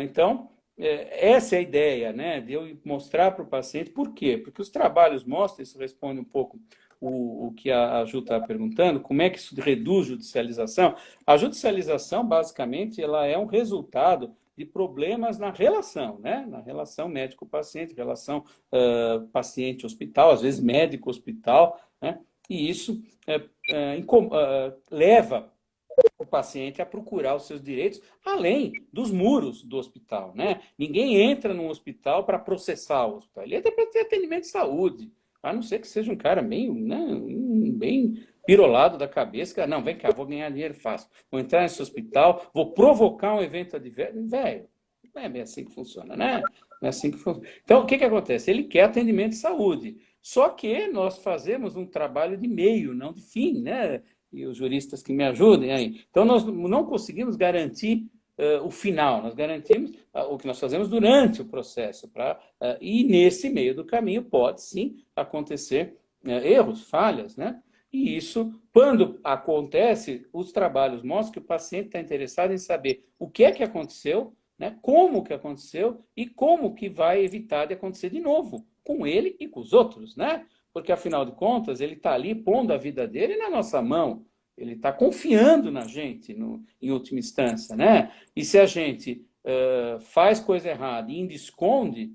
Então, essa é a ideia, né, de eu mostrar para o paciente. Por quê? Porque os trabalhos mostram, isso responde um pouco o que a Ju está perguntando, como é que isso reduz judicialização? A judicialização, basicamente, ela é um resultado de problemas na relação, né? Na relação médico-paciente, relação paciente-hospital, às vezes médico-hospital, né? E isso leva o paciente a procurar os seus direitos, além dos muros do hospital, né? Ninguém entra num hospital para processar o hospital, ele entra para ter atendimento de saúde, a não ser que seja um cara meio, né, bem pirolado da cabeça, que, não, vem cá, vou ganhar dinheiro fácil, vou entrar nesse hospital, vou provocar um evento adverso, velho, não é bem assim que funciona, né? Não é assim que funciona. Então, o que acontece? Ele quer atendimento de saúde, só que nós fazemos um trabalho de meio, não de fim, né? E os juristas que me ajudem aí. Então, nós não conseguimos garantir o final, nós garantimos o que nós fazemos durante o processo. E nesse meio do caminho pode, sim, acontecer erros, falhas, né? E isso, quando acontece, os trabalhos mostram que o paciente está interessado em saber o que é que aconteceu, né? Como que aconteceu e como que vai evitar de acontecer de novo, com ele e com os outros, né? Porque, afinal de contas, ele está ali pondo a vida dele na nossa mão. Ele está confiando na gente, em última instância, né? E se a gente faz coisa errada e ainda esconde,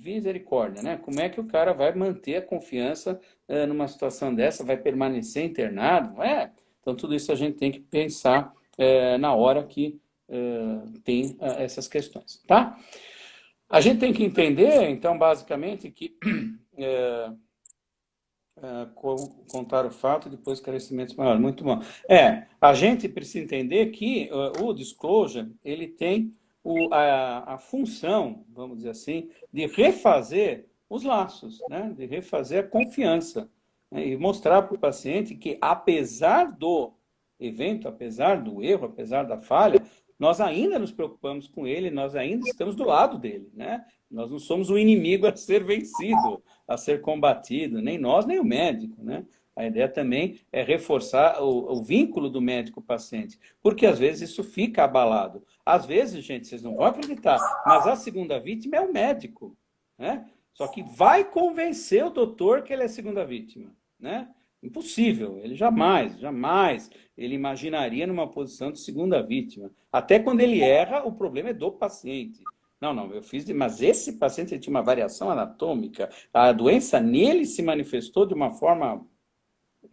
misericórdia, né? Como é que o cara vai manter a confiança numa situação dessa? Vai permanecer internado? Não é? Então, tudo isso a gente tem que pensar na hora que tem essas questões, tá? A gente tem que entender, então, basicamente, que... contar o fato e depois esclarecimentos maiores. Muito bom. A gente precisa entender que o disclosure, ele tem a função, vamos dizer assim, de refazer os laços, né? De refazer a confiança, né? E mostrar para o paciente que, apesar do evento, apesar do erro, apesar da falha, nós ainda nos preocupamos com ele, nós ainda estamos do lado dele, né? Nós não somos o inimigo a ser vencido, a ser combatido, nem nós, nem o médico, né? A ideia também é reforçar o vínculo do médico-paciente, porque às vezes isso fica abalado. Às vezes, gente, vocês não vão acreditar, mas a segunda vítima é o médico, né? Só que vai convencer o doutor que ele é segunda vítima, né? Impossível, ele jamais, jamais ele imaginaria numa posição de segunda vítima. Até quando ele erra, o problema é do paciente. Não, não, eu fiz, mas esse paciente ele tinha uma variação anatômica, a doença nele se manifestou de uma forma.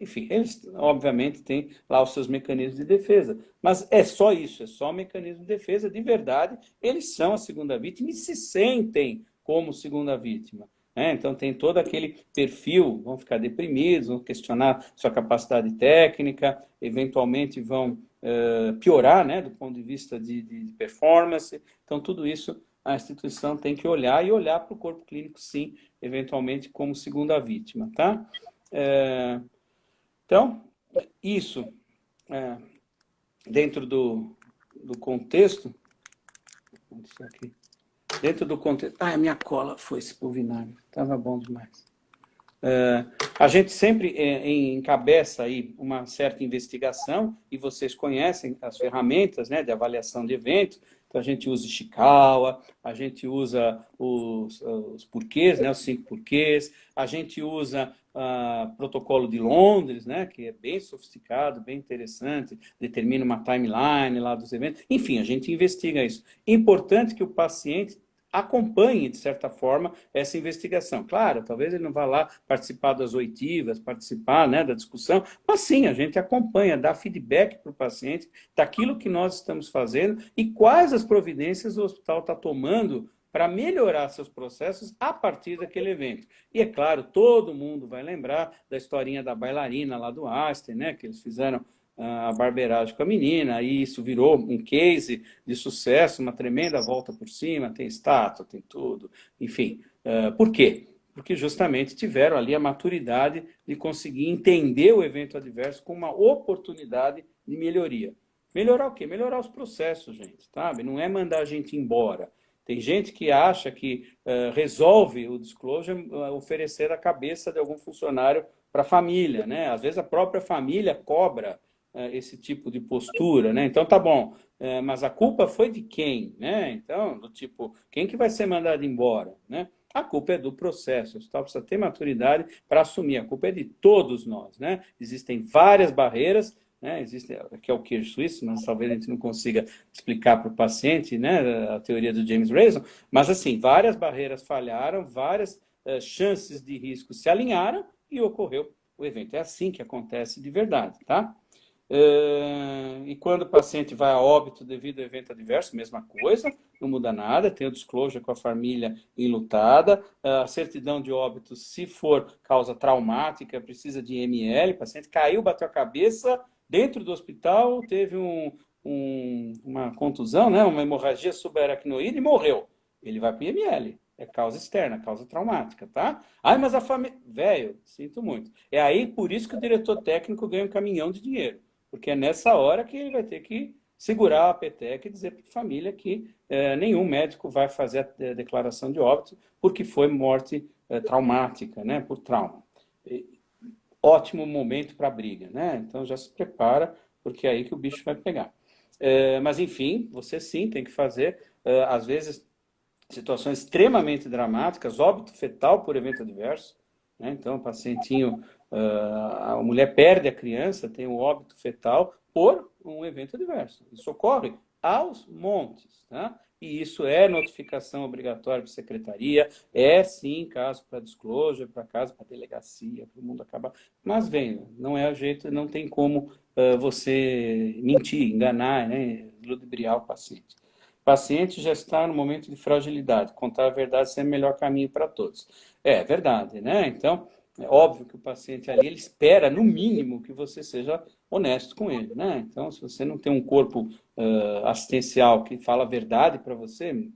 Enfim, eles obviamente têm lá os seus mecanismos de defesa, mas é só isso, é só um mecanismo de defesa. De verdade, eles são a segunda vítima e se sentem como segunda vítima. Né? Então tem todo aquele perfil, vão ficar deprimidos, vão questionar sua capacidade técnica, eventualmente vão piorar, né, do ponto de vista de performance. Então tudo isso a instituição tem que olhar e olhar para o corpo clínico, sim, eventualmente como segunda vítima, tá? Então, isso, dentro do contexto, aqui, dentro do contexto, a minha cola foi-se pro vinagre, estava bom demais. A gente sempre encabeça aí uma certa investigação, e vocês conhecem as ferramentas, né, de avaliação de eventos. Então, a gente usa Ishikawa, a gente usa os porquês, né, os 5 porquês, a gente usa protocolo de Londres, né, que é bem sofisticado, bem interessante, determina uma timeline lá dos eventos. Enfim, a gente investiga isso. Importante que o paciente acompanhe, de certa forma, essa investigação. Claro, talvez ele não vá lá participar das oitivas, participar, né, da discussão, mas sim, a gente acompanha, dá feedback para o paciente daquilo que nós estamos fazendo e quais as providências o hospital está tomando para melhorar seus processos a partir daquele evento. E é claro, todo mundo vai lembrar da historinha da bailarina lá do Einstein, né, que eles fizeram a barbeiragem com a menina, e isso virou um case de sucesso, uma tremenda volta por cima, tem estátua, tem tudo, enfim. Por quê? Porque justamente tiveram ali a maturidade de conseguir entender o evento adverso como uma oportunidade de melhoria. Melhorar o quê? Melhorar os processos, gente, sabe? Não é mandar a gente embora. Tem gente que acha que resolve o disclosure oferecer a cabeça de algum funcionário para a família, né? Às vezes a própria família cobra esse tipo de postura, né? Então tá bom, mas a culpa foi de quem, né? Então, do tipo, quem que vai ser mandado embora, né? A culpa é do processo, o hospital precisa ter maturidade para assumir, a culpa é de todos nós, né? Existem várias barreiras, né? Existe, que é o queijo suíço, mas talvez a gente não consiga explicar para o paciente, né? A teoria do James Rayson, mas assim, várias barreiras falharam, várias chances de risco se alinharam e ocorreu o evento. É assim que acontece de verdade, tá? E quando o paciente vai a óbito devido ao evento adverso, mesma coisa, não muda nada, tem o disclosure com a família enlutada, a certidão de óbito, se for causa traumática, precisa de IML, o paciente caiu, bateu a cabeça dentro do hospital, teve uma contusão, né, uma hemorragia subaracnoide e morreu. Ele vai para o IML. É causa externa, causa traumática, tá? Ai, mas a família... Velho, sinto muito. É aí, por isso que o diretor técnico ganha um caminhão de dinheiro. Porque é nessa hora que ele vai ter que segurar a peteca e dizer para a família que nenhum médico vai fazer a declaração de óbito porque foi morte traumática, né? Por trauma. Ótimo momento para a briga, né? Então já se prepara, porque é aí que o bicho vai pegar. Mas, enfim, você sim tem que fazer, às vezes, situações extremamente dramáticas, óbito fetal por evento adverso, né? Então, o pacientinho, a mulher perde a criança, tem um óbito fetal por um evento adverso. Isso ocorre aos montes, tá? E isso é notificação obrigatória para a secretaria, é sim caso para disclosure, para caso para delegacia, para o mundo acabar. Mas venha, não é o jeito, não tem como você mentir, enganar, né? Ludibriar o paciente. O paciente já está no momento de fragilidade. Contar a verdade sempre é o melhor caminho para todos. É verdade, né? Então, é óbvio que o paciente ali, ele espera, no mínimo, que você seja honesto com ele, né? Então, se você não tem um corpo assistencial que fala a verdade para você,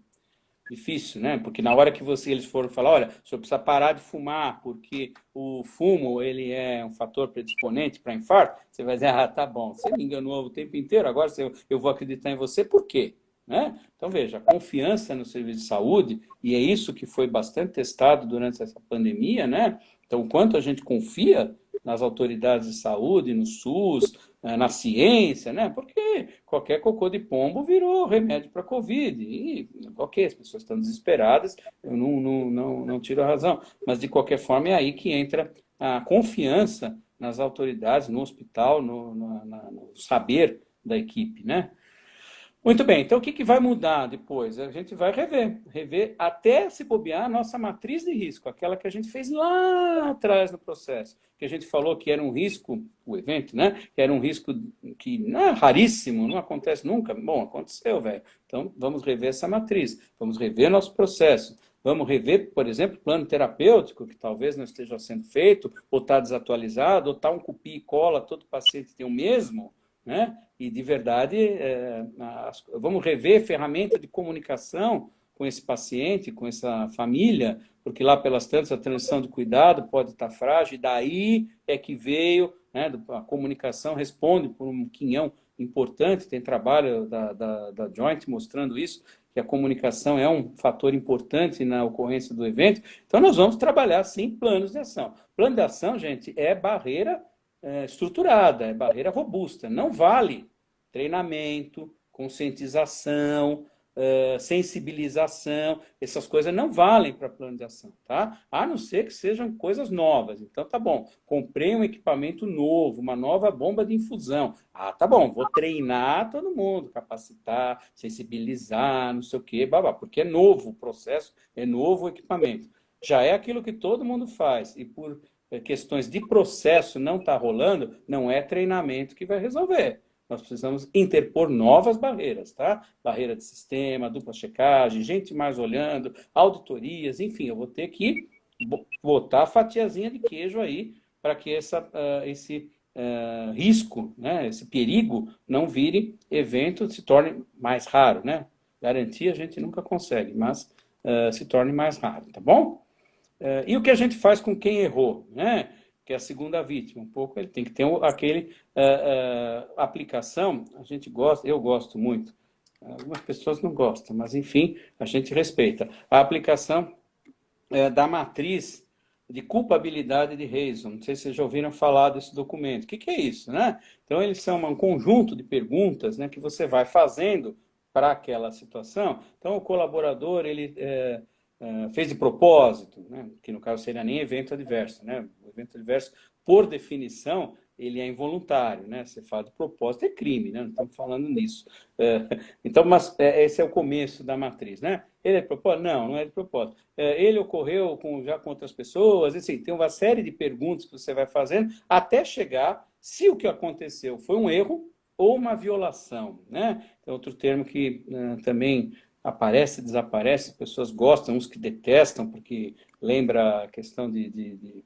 difícil, né? Porque na hora que eles foram falar, olha, o senhor precisa parar de fumar, porque o fumo, ele é um fator predisponente para infarto, você vai dizer, ah, tá bom, você me enganou o tempo inteiro, agora eu vou acreditar em você, por quê? Né? Então, veja, a confiança no serviço de saúde, e é isso que foi bastante testado durante essa pandemia, né? Então, o quanto a gente confia nas autoridades de saúde, no SUS, na ciência, né? Porque qualquer cocô de pombo virou remédio para a Covid. E, ok, as pessoas estão desesperadas, eu não tiro a razão. Mas, de qualquer forma, é aí que entra a confiança nas autoridades, no hospital, no saber da equipe, né? Muito bem, então o que vai mudar depois? A gente vai rever até se bobear a nossa matriz de risco, aquela que a gente fez lá atrás no processo, que a gente falou que era um risco, o evento, né? Que era um risco que não é raríssimo, não acontece nunca. Bom, aconteceu, velho. Então vamos rever essa matriz, vamos rever nosso processo. Vamos rever, por exemplo, plano terapêutico, que talvez não esteja sendo feito, ou está desatualizado, ou está um copia e cola, todo paciente tem o mesmo, né? E, de verdade, vamos rever ferramenta de comunicação com esse paciente, com essa família, porque lá pelas tantas a transição de cuidado pode estar frágil, e daí é que veio, né, a comunicação responde por um quinhão importante, tem trabalho da Joint mostrando isso, que a comunicação é um fator importante na ocorrência do evento. Então, nós vamos trabalhar, sim, planos de ação. Plano de ação, gente, é barreira estruturada, é barreira robusta. Não vale treinamento, conscientização, sensibilização, essas coisas não valem para plano de ação, tá? A não ser que sejam coisas novas. Então, tá bom, comprei um equipamento novo, uma nova bomba de infusão. Ah, tá bom, vou treinar todo mundo, capacitar, sensibilizar, não sei o quê, babá, porque é novo o processo, é novo o equipamento. Já é aquilo que todo mundo faz, e por questões de processo não está rolando, não é treinamento que vai resolver. Nós precisamos interpor novas barreiras, tá? Barreira de sistema, dupla checagem, gente mais olhando, auditorias, enfim, eu vou ter que botar a fatiazinha de queijo aí para que esse risco, né, esse perigo não vire evento, se torne mais raro, né? Garantia a gente nunca consegue, mas se torne mais raro, tá bom? E o que a gente faz com quem errou, né? Que é a segunda vítima, um pouco ele tem que ter aquele aplicação, a gente gosta, eu gosto muito, algumas pessoas não gostam, mas enfim, a gente respeita. A aplicação da matriz de culpabilidade de Reison, não sei se vocês já ouviram falar desse documento. O que é isso, né? Então, eles são um conjunto de perguntas, né, que você vai fazendo para aquela situação. Então, o colaborador, ele fez de propósito, né? Que no caso seria nem evento adverso, né? O evento adverso, por definição, ele é involuntário, né? Você fala de propósito, é crime, né? Não estamos falando nisso. Então, mas esse é o começo da matriz, né? Ele é de propósito? Não, não é de propósito. Ele ocorreu já com outras pessoas, assim, tem uma série de perguntas que você vai fazendo até chegar se o que aconteceu foi um erro ou uma violação, né? É outro termo que também aparece, desaparece, pessoas gostam, uns que detestam, porque lembra a questão de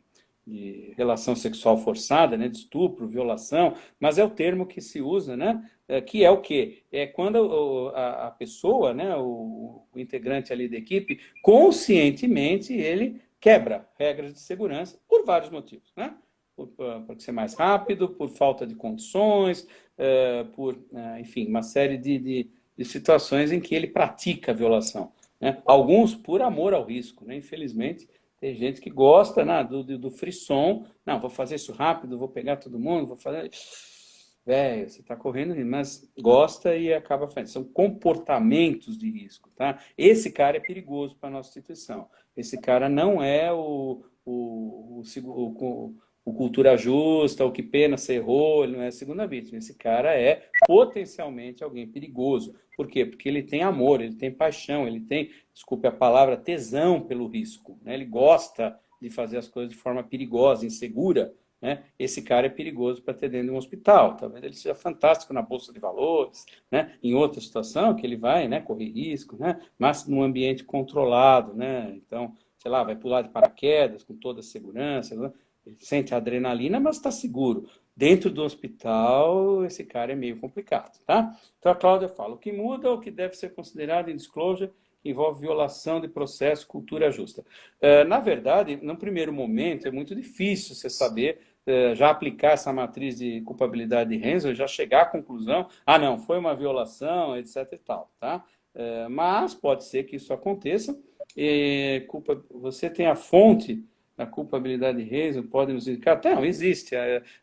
relação sexual forçada, né, de estupro, violação, mas é o termo que se usa, né, que é o quê? É quando a pessoa, né, o integrante ali da equipe, conscientemente ele quebra regras de segurança por vários motivos, né? Por ser mais rápido, por falta de condições, enfim, uma série de situações em que ele pratica a violação, né? Alguns por amor ao risco, né? Infelizmente, tem gente que gosta, né, do frisson. Não, vou fazer isso rápido, vou pegar todo mundo, vou fazer... Velho, você está correndo, mas gosta e acaba fazendo. São comportamentos de risco, tá? Esse cara é perigoso para a nossa instituição. Esse cara não é o cultura justa, o que pena você errou, ele não é a segunda vítima. Esse cara é potencialmente alguém perigoso. Por quê? Porque ele tem amor, ele tem paixão, ele tem, desculpe a palavra, tesão pelo risco, né? Ele gosta de fazer as coisas de forma perigosa, insegura, né? Esse cara é perigoso para ter dentro de um hospital. Talvez ele seja fantástico na bolsa de valores, né? Em outra situação que ele vai, né, correr risco, né? Mas num ambiente controlado, né? Então, sei lá, vai pular de paraquedas com toda a segurança, né? Ele sente adrenalina, mas está seguro. Dentro do hospital, esse cara é meio complicado, tá? Então a Cláudia fala, o que muda, o que deve ser considerado em disclosure, envolve violação de processo, cultura justa. Na verdade, no primeiro momento, é muito difícil você saber, já aplicar essa matriz de culpabilidade de Hensel, já chegar à conclusão, não, foi uma violação, etc e tal, tá? Mas pode ser que isso aconteça. Você tem a fonte da culpabilidade de Reis, pode nos indicar? Até não, existe.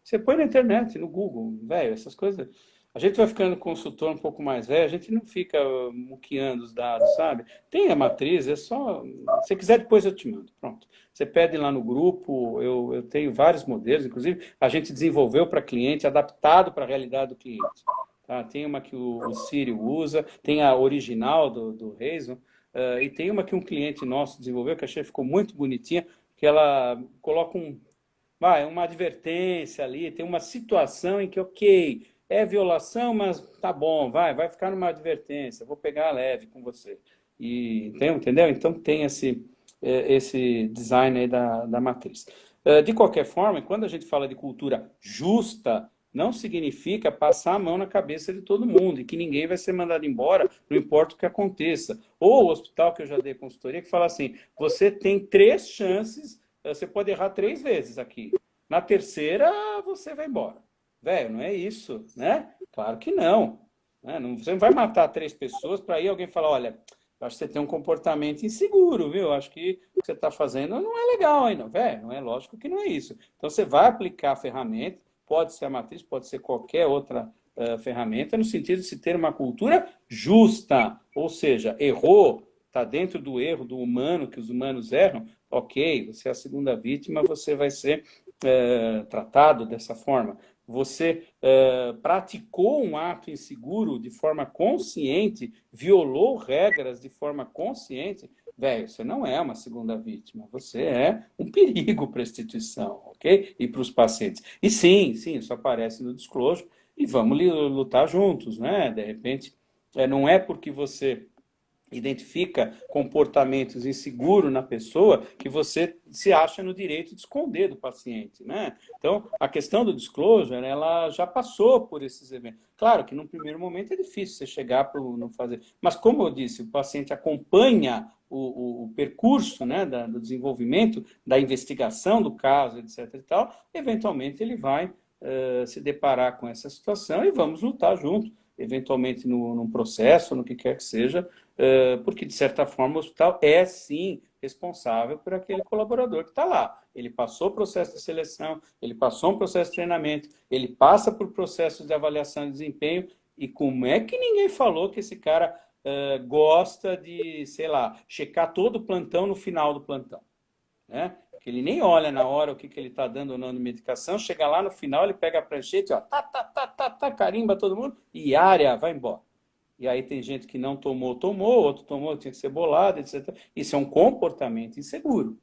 Você põe na internet, no Google, velho, essas coisas. A gente vai ficando consultor um pouco mais velho, a gente não fica muqueando os dados, sabe? Tem a matriz, é só... Se quiser, depois eu te mando. Pronto. Você pede lá no grupo, eu tenho vários modelos, inclusive a gente desenvolveu para cliente, adaptado para a realidade do cliente. Tá? Tem uma que o Círio usa, tem a original do Reison, e tem uma que um cliente nosso desenvolveu, que achei que ficou muito bonitinha, que ela coloca uma advertência ali, tem uma situação em que, ok, é violação, mas tá bom, vai ficar numa advertência, vou pegar leve com você. Entendeu? Então tem esse design aí da matriz. De qualquer forma, quando a gente fala de cultura justa, não significa passar a mão na cabeça de todo mundo e que ninguém vai ser mandado embora, não importa o que aconteça. Ou o hospital que eu já dei consultoria, que fala assim, você tem 3 chances, você pode errar 3 vezes aqui. Na terceira, você vai embora. Velho, não é isso, né? Claro que não. Né? Você não vai matar 3 pessoas para aí alguém falar, olha, eu acho que você tem um comportamento inseguro, viu? Eu acho que o que você está fazendo não é legal ainda. Velho, não é lógico que não é isso. Então, você vai aplicar a ferramenta, pode ser a matriz, pode ser qualquer outra ferramenta, no sentido de se ter uma cultura justa. Ou seja, errou, está dentro do erro do humano, que os humanos erram, ok, você é a segunda vítima, você vai ser tratado dessa forma. Você praticou um ato inseguro de forma consciente, violou regras de forma consciente, velho, você não é uma segunda vítima, você é um perigo para a instituição, ok? E para os pacientes. E sim, isso aparece no disclosure e vamos lutar juntos, né? De repente, não é porque você identifica comportamentos inseguros na pessoa que você se acha no direito de esconder do paciente, né? Então, a questão do disclosure, ela já passou por esses eventos. Claro que, num primeiro momento, é difícil você chegar para não fazer. Mas, como eu disse, o paciente acompanha o percurso, né, do desenvolvimento, da investigação do caso, etc. e tal, eventualmente ele vai se deparar com essa situação e vamos lutar junto, eventualmente num processo, no que quer que seja, porque, de certa forma, o hospital é, sim, responsável por aquele colaborador que está lá. Ele passou o processo de seleção, ele passou um processo de treinamento, ele passa por processos de avaliação de desempenho, e como é que ninguém falou que esse cara gosta de, sei lá, checar todo o plantão no final do plantão, né? Que ele nem olha na hora o que ele está dando ou não de medicação, chega lá no final, ele pega a pranchete, ó, carimba todo mundo, e área, vai embora. E aí tem gente que não tomou, outro tomou, tinha que ser bolado, etc. Isso é um comportamento inseguro,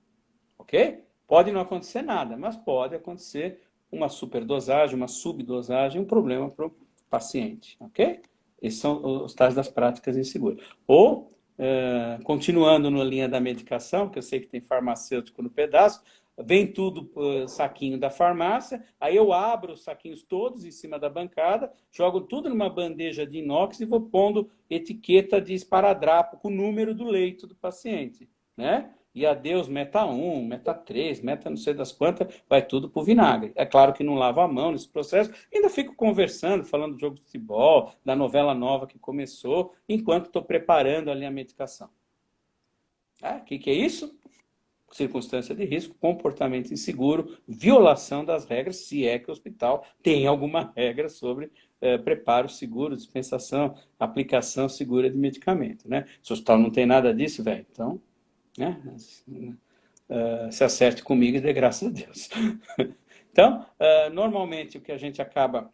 ok? Pode não acontecer nada, mas pode acontecer uma superdosagem, uma subdosagem, um problema para o paciente, ok? Esses são os tais das práticas inseguras. Ou, continuando na linha da medicação, que eu sei que tem farmacêutico no pedaço, vem tudo saquinho da farmácia, aí eu abro os saquinhos todos em cima da bancada, jogo tudo numa bandeja de inox e vou pondo etiqueta de esparadrapo com o número do leito do paciente, né? E adeus, meta 1, meta 3, meta não sei das quantas, vai tudo pro vinagre. É claro que não lavo a mão nesse processo, ainda fico conversando, falando do jogo de futebol, da novela nova que começou, enquanto estou preparando ali a medicação. O que é isso? Circunstância de risco, comportamento inseguro, violação das regras, se é que o hospital tem alguma regra sobre preparo seguro, dispensação, aplicação segura de medicamento, né? Se o hospital não tem nada disso, velho, então, né? Se acerte comigo e dê graças a Deus. Então, normalmente o que a gente acaba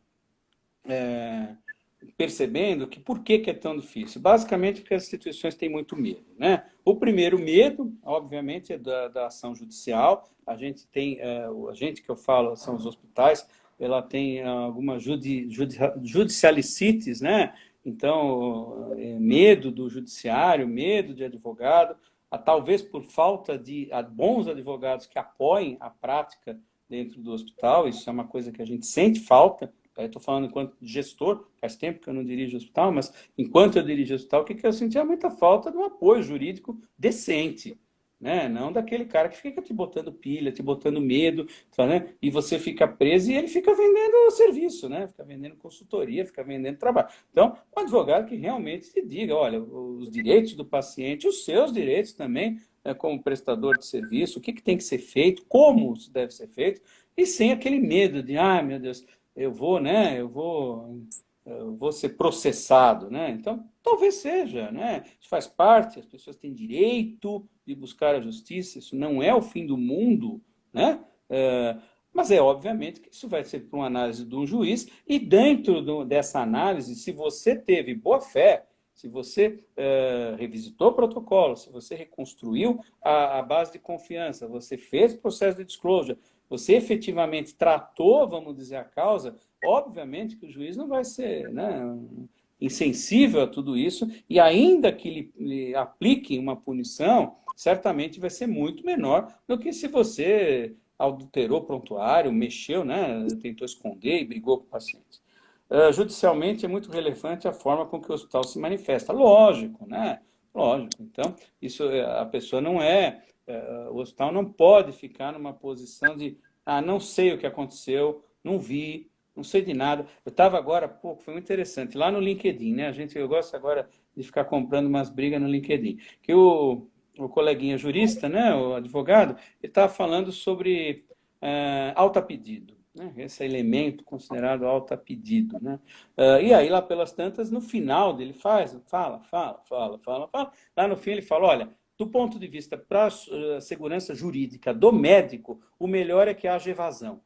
percebendo que por que é tão difícil? Basicamente porque as instituições têm muito medo, né? O primeiro medo, obviamente, é da ação judicial. A gente tem, a gente que eu falo são os hospitais, ela tem algumas judicialicities, né? Então, medo do judiciário, medo de advogado, talvez por falta de bons advogados que apoiem a prática dentro do hospital. Isso é uma coisa que a gente sente falta. Estou falando enquanto gestor, faz tempo que eu não dirijo hospital, mas enquanto eu dirijo hospital, o que eu senti é muita falta de um apoio jurídico decente, né? Não daquele cara que fica te botando pilha, te botando medo, né? E você fica preso e ele fica vendendo serviço, né? Fica vendendo consultoria, fica vendendo trabalho. Então, um advogado que realmente te diga, olha, os direitos do paciente, os seus direitos também, né, como prestador de serviço, o que tem que ser feito, como isso deve ser feito, e sem aquele medo de, ah, meu Deus, eu vou, né? Eu vou ser processado, né? Então, talvez seja, né? Isso faz parte, as pessoas têm direito de buscar a justiça, isso não é o fim do mundo, né? Mas é obviamente que isso vai ser para uma análise de um juiz, e dentro dessa análise, se você teve boa fé, se você revisitou o protocolo, se você reconstruiu a base de confiança, você fez o processo de disclosure, você efetivamente tratou, vamos dizer, a causa, obviamente que o juiz não vai ser, né, insensível a tudo isso, e ainda que lhe aplique uma punição, certamente vai ser muito menor do que se você adulterou o prontuário, mexeu, né, tentou esconder e brigou com o paciente. Judicialmente é muito relevante a forma com que o hospital se manifesta. Lógico, né? Lógico. Então, isso, a pessoa não o hospital não pode ficar numa posição de, não sei o que aconteceu, não vi, não sei de nada. Eu estava agora há pouco, foi muito interessante, lá no LinkedIn, né? Eu gosto agora de ficar comprando umas brigas no LinkedIn, que o coleguinha jurista, né, o advogado, ele estava falando sobre alta pedido, né, esse elemento considerado alta pedido, né? E aí, lá pelas tantas, no final dele fala. Lá no fim ele fala, olha, do ponto de vista para a segurança jurídica do médico, o melhor é que haja evasão.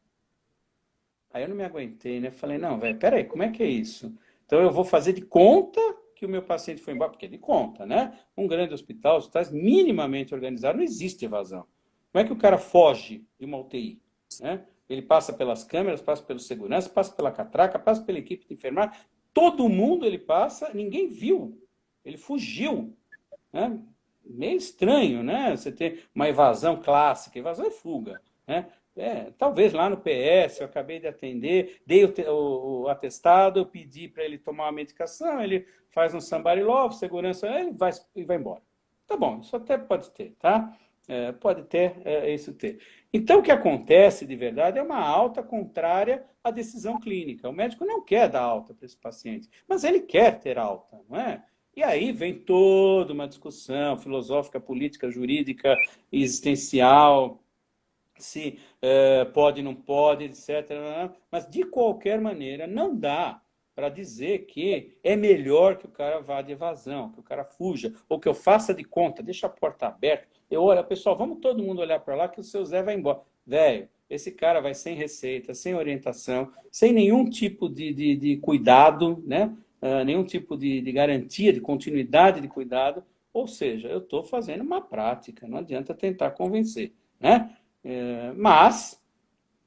Aí eu não me aguentei, né? Falei, não, velho, peraí, como é que é isso? Então eu vou fazer de conta que o meu paciente foi embora, porque é de conta, né? Um grande hospital, hospitais minimamente organizados, não existe evasão. Como é que o cara foge de uma UTI? Né? Ele passa pelas câmeras, passa pelo segurança, passa pela catraca, passa pela equipe de enfermagem. Todo mundo ele passa, ninguém viu. Ele fugiu. Né? Meio estranho, né? Você ter uma evasão clássica. Evasão é fuga, né? Talvez lá no PS, eu acabei de atender, dei o atestado, eu pedi para ele tomar uma medicação, ele faz um somebody love, segurança, ele vai embora. Tá bom, isso até pode ter, tá? Pode ter, isso ter. Então, o que acontece, de verdade, é uma alta contrária à decisão clínica. O médico não quer dar alta para esse paciente, mas ele quer ter alta, não é? E aí vem toda uma discussão filosófica, política, jurídica, existencial, se pode, não pode, etc. Mas, de qualquer maneira, não dá para dizer que é melhor que o cara vá de evasão, que o cara fuja, ou que eu faça de conta, deixa a porta aberta. Olha, pessoal, vamos todo mundo olhar para lá que o seu Zé vai embora. Velho, esse cara vai sem receita, sem orientação, sem nenhum tipo de cuidado, né? Nenhum tipo de garantia, de continuidade de cuidado. Ou seja, eu estou fazendo uma prática, não adianta tentar convencer, né? Mas,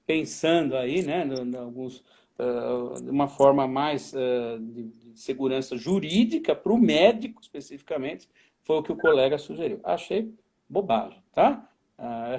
pensando aí, né, de uma forma mais de segurança jurídica para o médico, especificamente, foi o que o colega sugeriu. Achei bobagem, tá?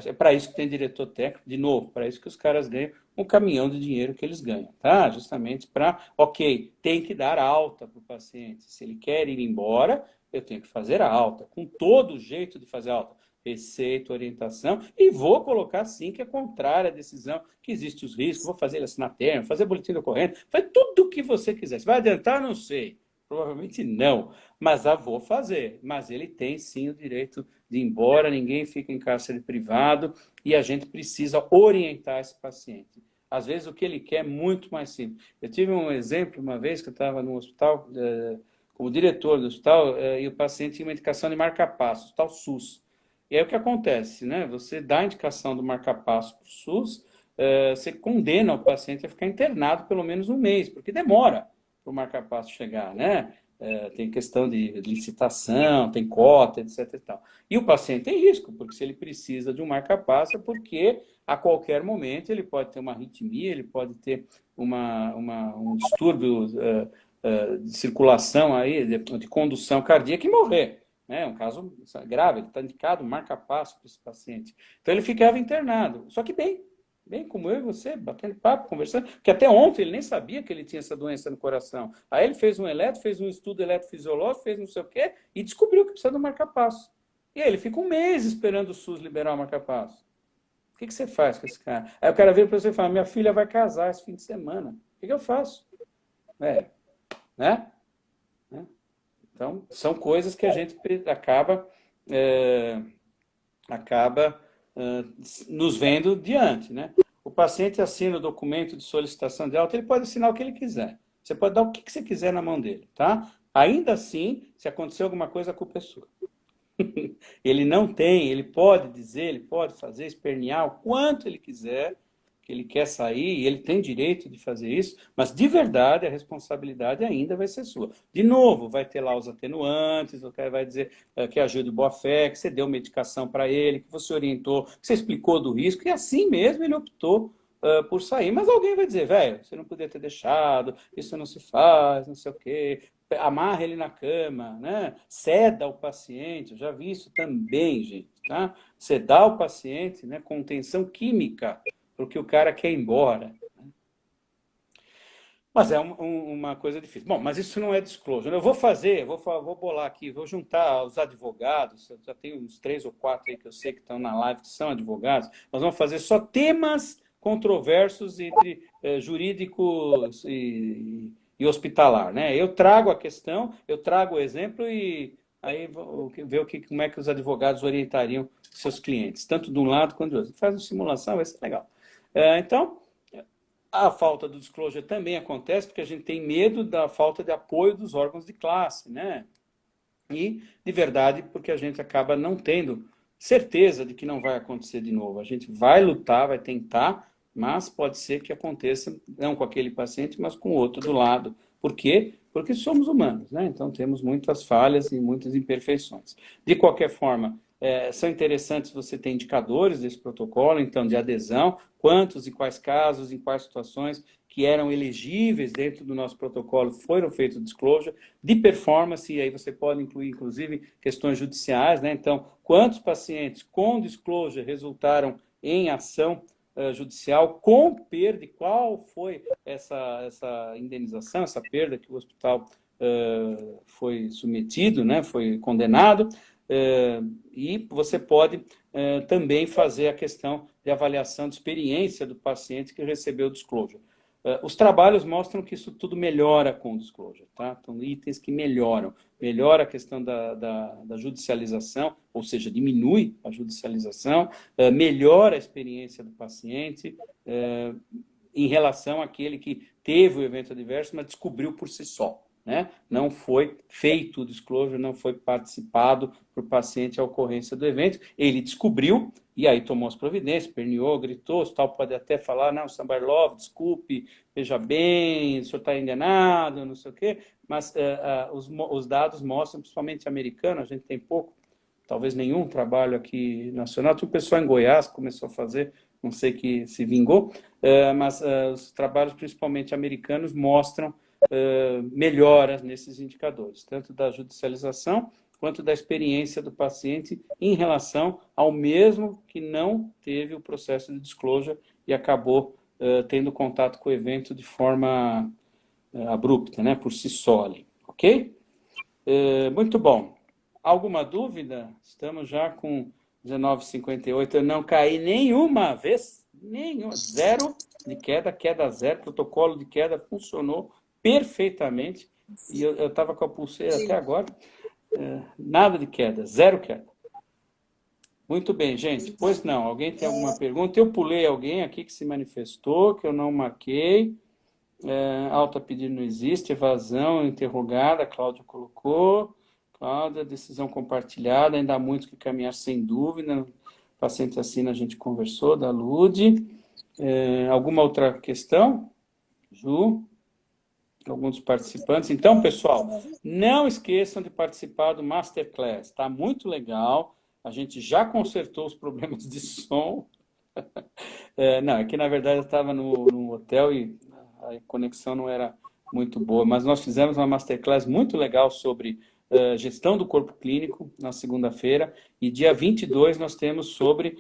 É para isso que tem diretor técnico, de novo, para isso que os caras ganham um caminhão de dinheiro que eles ganham, tá? Justamente para, ok, tem que dar alta para o paciente. Se ele quer ir embora, eu tenho que fazer a alta, com todo o jeito de fazer a alta. Receita, orientação, e vou colocar sim que é contrária à decisão, que existe os riscos, vou fazer ele assinar termo, fazer boletim de ocorrência, faz tudo o que você quiser. Se vai adiantar, não sei. Provavelmente não, mas vou fazer. Mas ele tem sim o direito de ir embora, ninguém fica em cárcere privado e a gente precisa orientar esse paciente. Às vezes o que ele quer é muito mais simples. Eu tive um exemplo uma vez que eu estava no hospital, como diretor do hospital, e o paciente tinha uma indicação de marca-passo, hospital SUS. E aí o que acontece, né? Você dá a indicação do marca-passo para o SUS, você condena o paciente a ficar internado pelo menos um mês, porque demora para o marca-passo chegar, né? Tem questão de licitação, tem cota, etc. E tal. E o paciente tem risco, porque se ele precisa de um marca-passo, é porque a qualquer momento ele pode ter uma arritmia, ele pode ter um distúrbio de circulação, aí, de condução cardíaca e morrer. É um caso grave, ele está indicado, marca-passo para esse paciente. Então ele ficava internado, só que bem como eu e você, batendo papo, conversando, que até ontem ele nem sabia que ele tinha essa doença no coração. Aí ele fez um estudo eletrofisiológico, fez não sei o quê, e descobriu que precisa do marca-passo. E aí ele fica um mês esperando o SUS liberar o marca-passo. O que você faz com esse cara? Aí o cara vem para você e fala, minha filha vai casar esse fim de semana. O que eu faço? É, né? Então, são coisas que a gente acaba, acaba nos vendo diante, né? O paciente assina o documento de solicitação de alta, ele pode assinar o que ele quiser. Você pode dar o que você quiser na mão dele, tá? Ainda assim, se acontecer alguma coisa, a culpa é sua. Ele não tem, ele pode dizer, ele pode fazer, espernear o quanto ele quiser, que ele quer sair, e ele tem direito de fazer isso, mas de verdade a responsabilidade ainda vai ser sua. De novo, vai ter lá os atenuantes, o cara vai dizer que ajuda de boa fé, que você deu medicação para ele, que você orientou, que você explicou do risco, e assim mesmo ele optou por sair. Mas alguém vai dizer, velho, você não podia ter deixado, isso não se faz, não sei o quê, amarra ele na cama, né? Ceda o paciente, eu já vi isso também, gente, tá? Sedar o paciente, né, com tensão química, porque o cara quer ir embora. Mas é uma coisa difícil. Bom, mas isso não é disclosure. Eu vou fazer, vou bolar aqui, vou juntar os advogados, eu já tenho uns 3 ou 4 aí que eu sei que estão na live, que são advogados, nós vamos fazer só temas controversos entre jurídicos e hospitalar, né? Eu trago a questão, eu trago o exemplo e aí vou ver como é que os advogados orientariam seus clientes, tanto de um lado quanto do outro. Faz uma simulação, vai ser legal. Então, a falta do disclosure também acontece porque a gente tem medo da falta de apoio dos órgãos de classe, né? E, de verdade, porque a gente acaba não tendo certeza de que não vai acontecer de novo. A gente vai lutar, vai tentar, mas pode ser que aconteça, não com aquele paciente, mas com outro do lado. Por quê? Porque somos humanos, né? Então temos muitas falhas e muitas imperfeições. De qualquer forma, são interessantes você ter indicadores desse protocolo, então, de adesão, quantos e quais casos, em quais situações que eram elegíveis dentro do nosso protocolo foram feitos disclosure, de performance, e aí você pode incluir, inclusive, questões judiciais, né? Então, quantos pacientes com disclosure resultaram em ação judicial com perda, e qual foi essa indenização, essa perda que o hospital foi submetido, né? Foi condenado, e você pode também fazer a questão de avaliação de experiência do paciente que recebeu o disclosure. Os trabalhos mostram que isso tudo melhora com o disclosure, tá? Então, itens que melhoram. Melhora a questão da judicialização, ou seja, diminui a judicialização, melhora a experiência do paciente em relação àquele que teve o evento adverso, mas descobriu por si só. Né? Não foi feito o disclosure, não foi participado por paciente a ocorrência do evento. Ele descobriu e aí tomou as providências, perneou, gritou, o tal pode até falar, não, Sambarlov, desculpe, veja bem, o senhor está enganado, não sei o quê, mas os dados mostram, principalmente americano, a gente tem pouco, talvez nenhum trabalho aqui nacional, tinha um pessoal em Goiás que começou a fazer, não sei que se vingou, mas os trabalhos principalmente americanos mostram melhoras nesses indicadores, tanto da judicialização quanto da experiência do paciente em relação ao mesmo que não teve o processo de disclosure e acabou tendo contato com o evento de forma abrupta, né, por si só ali, ok? Muito bom. Alguma dúvida? Estamos já com 19h58, eu não caí nenhuma vez, nenhuma, zero de queda, queda zero, protocolo de queda funcionou perfeitamente, e eu estava com a pulseira até agora, nada de queda, zero queda. Muito bem, gente. Pois não, alguém tem alguma pergunta? Eu pulei alguém aqui que se manifestou, que eu não marquei. Alta pedido não existe, evasão interrogada, a Cláudia colocou. Cláudia, decisão compartilhada, ainda há muitos que caminhar sem dúvida. O paciente assina, a gente conversou, da Lude. Alguma outra questão? Ju? Alguns participantes. Então, pessoal, não esqueçam de participar do Masterclass. Está muito legal. A gente já consertou os problemas de som. Não, é que na verdade eu estava no hotel e a conexão não era muito boa. Mas nós fizemos uma Masterclass muito legal sobre gestão do corpo clínico na segunda-feira. E dia 22 nós temos sobre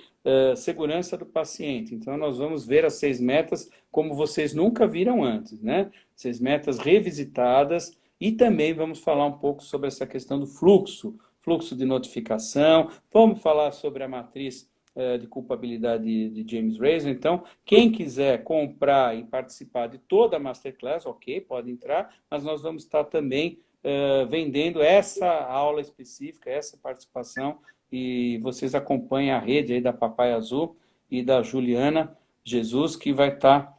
segurança do paciente. Então, nós vamos ver as 6 metas como vocês nunca viram antes, né? 6 metas revisitadas e também vamos falar um pouco sobre essa questão do fluxo fluxo de notificação, vamos falar sobre a matriz de culpabilidade de James Razer. Então, quem quiser comprar e participar de toda a Masterclass, ok, pode entrar, mas nós vamos estar também vendendo essa aula específica, essa participação, e vocês acompanhem a rede aí da Papai Azul e da Juliana Jesus, que vai estar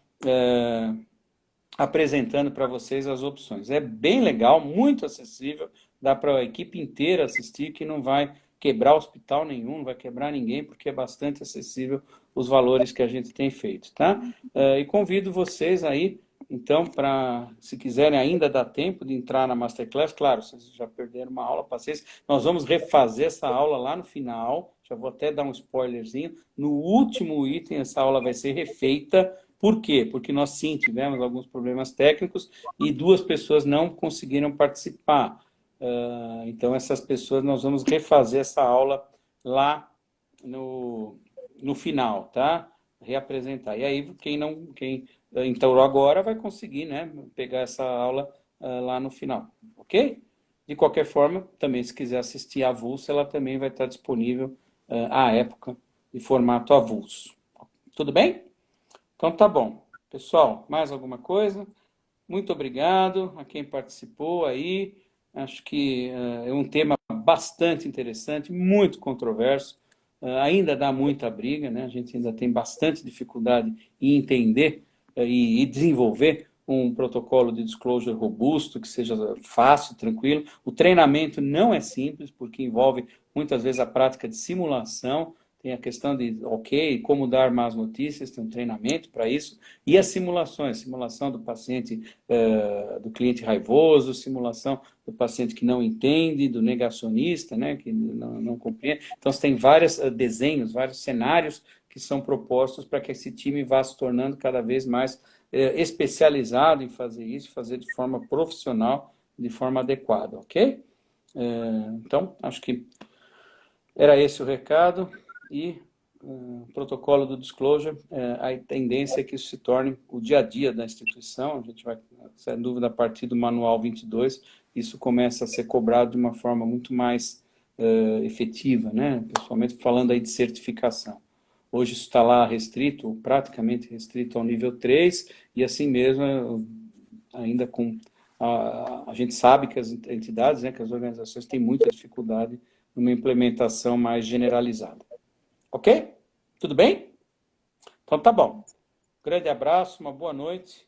apresentando para vocês as opções. É bem legal, muito acessível, dá para a equipe inteira assistir, que não vai quebrar hospital nenhum, não vai quebrar ninguém, porque é bastante acessível os valores que a gente tem feito, tá? E convido vocês aí, então, para, se quiserem ainda dá tempo de entrar na Masterclass, claro, vocês já perderam uma aula, paciência, nós vamos refazer essa aula lá no final, já vou até dar um spoilerzinho, no último item essa aula vai ser refeita. Por quê? Porque nós sim tivemos alguns problemas técnicos e 2 pessoas não conseguiram participar. Então, essas pessoas, nós vamos refazer essa aula lá no final, tá? Reapresentar. E aí, quem entrou agora vai conseguir, né, pegar essa aula lá no final, ok? De qualquer forma, também se quiser assistir avulso, ela também vai estar disponível à época, em formato avulso. Tudo bem? Então tá bom. Pessoal, mais alguma coisa? Muito obrigado a quem participou aí. Acho que é um tema bastante interessante, muito controverso. Ainda dá muita briga, né? A gente ainda tem bastante dificuldade em entender e desenvolver um protocolo de disclosure robusto, que seja fácil, tranquilo. O treinamento não é simples, porque envolve muitas vezes a prática de simulação. Tem a questão de, ok, como dar más notícias, tem um treinamento para isso. E as simulações, simulação do paciente, do cliente raivoso, simulação do paciente que não entende, do negacionista, né, que não compreende. Então, você tem vários desenhos, vários cenários que são propostos para que esse time vá se tornando cada vez mais especializado em fazer isso, fazer de forma profissional, de forma adequada, ok? Então, acho que era esse o recado. E o protocolo do disclosure, a tendência é que isso se torne o dia a dia da instituição. A gente vai, sem dúvida, a partir do manual 22, isso começa a ser cobrado de uma forma muito mais efetiva, né? Principalmente falando aí de certificação. Hoje isso está lá restrito, ou praticamente restrito ao nível 3, e assim mesmo, ainda com... A gente sabe que as entidades, né, que as organizações têm muita dificuldade numa implementação mais generalizada. Ok? Tudo bem? Então tá bom. Grande abraço, uma boa noite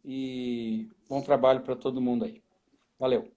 e bom trabalho para todo mundo aí. Valeu.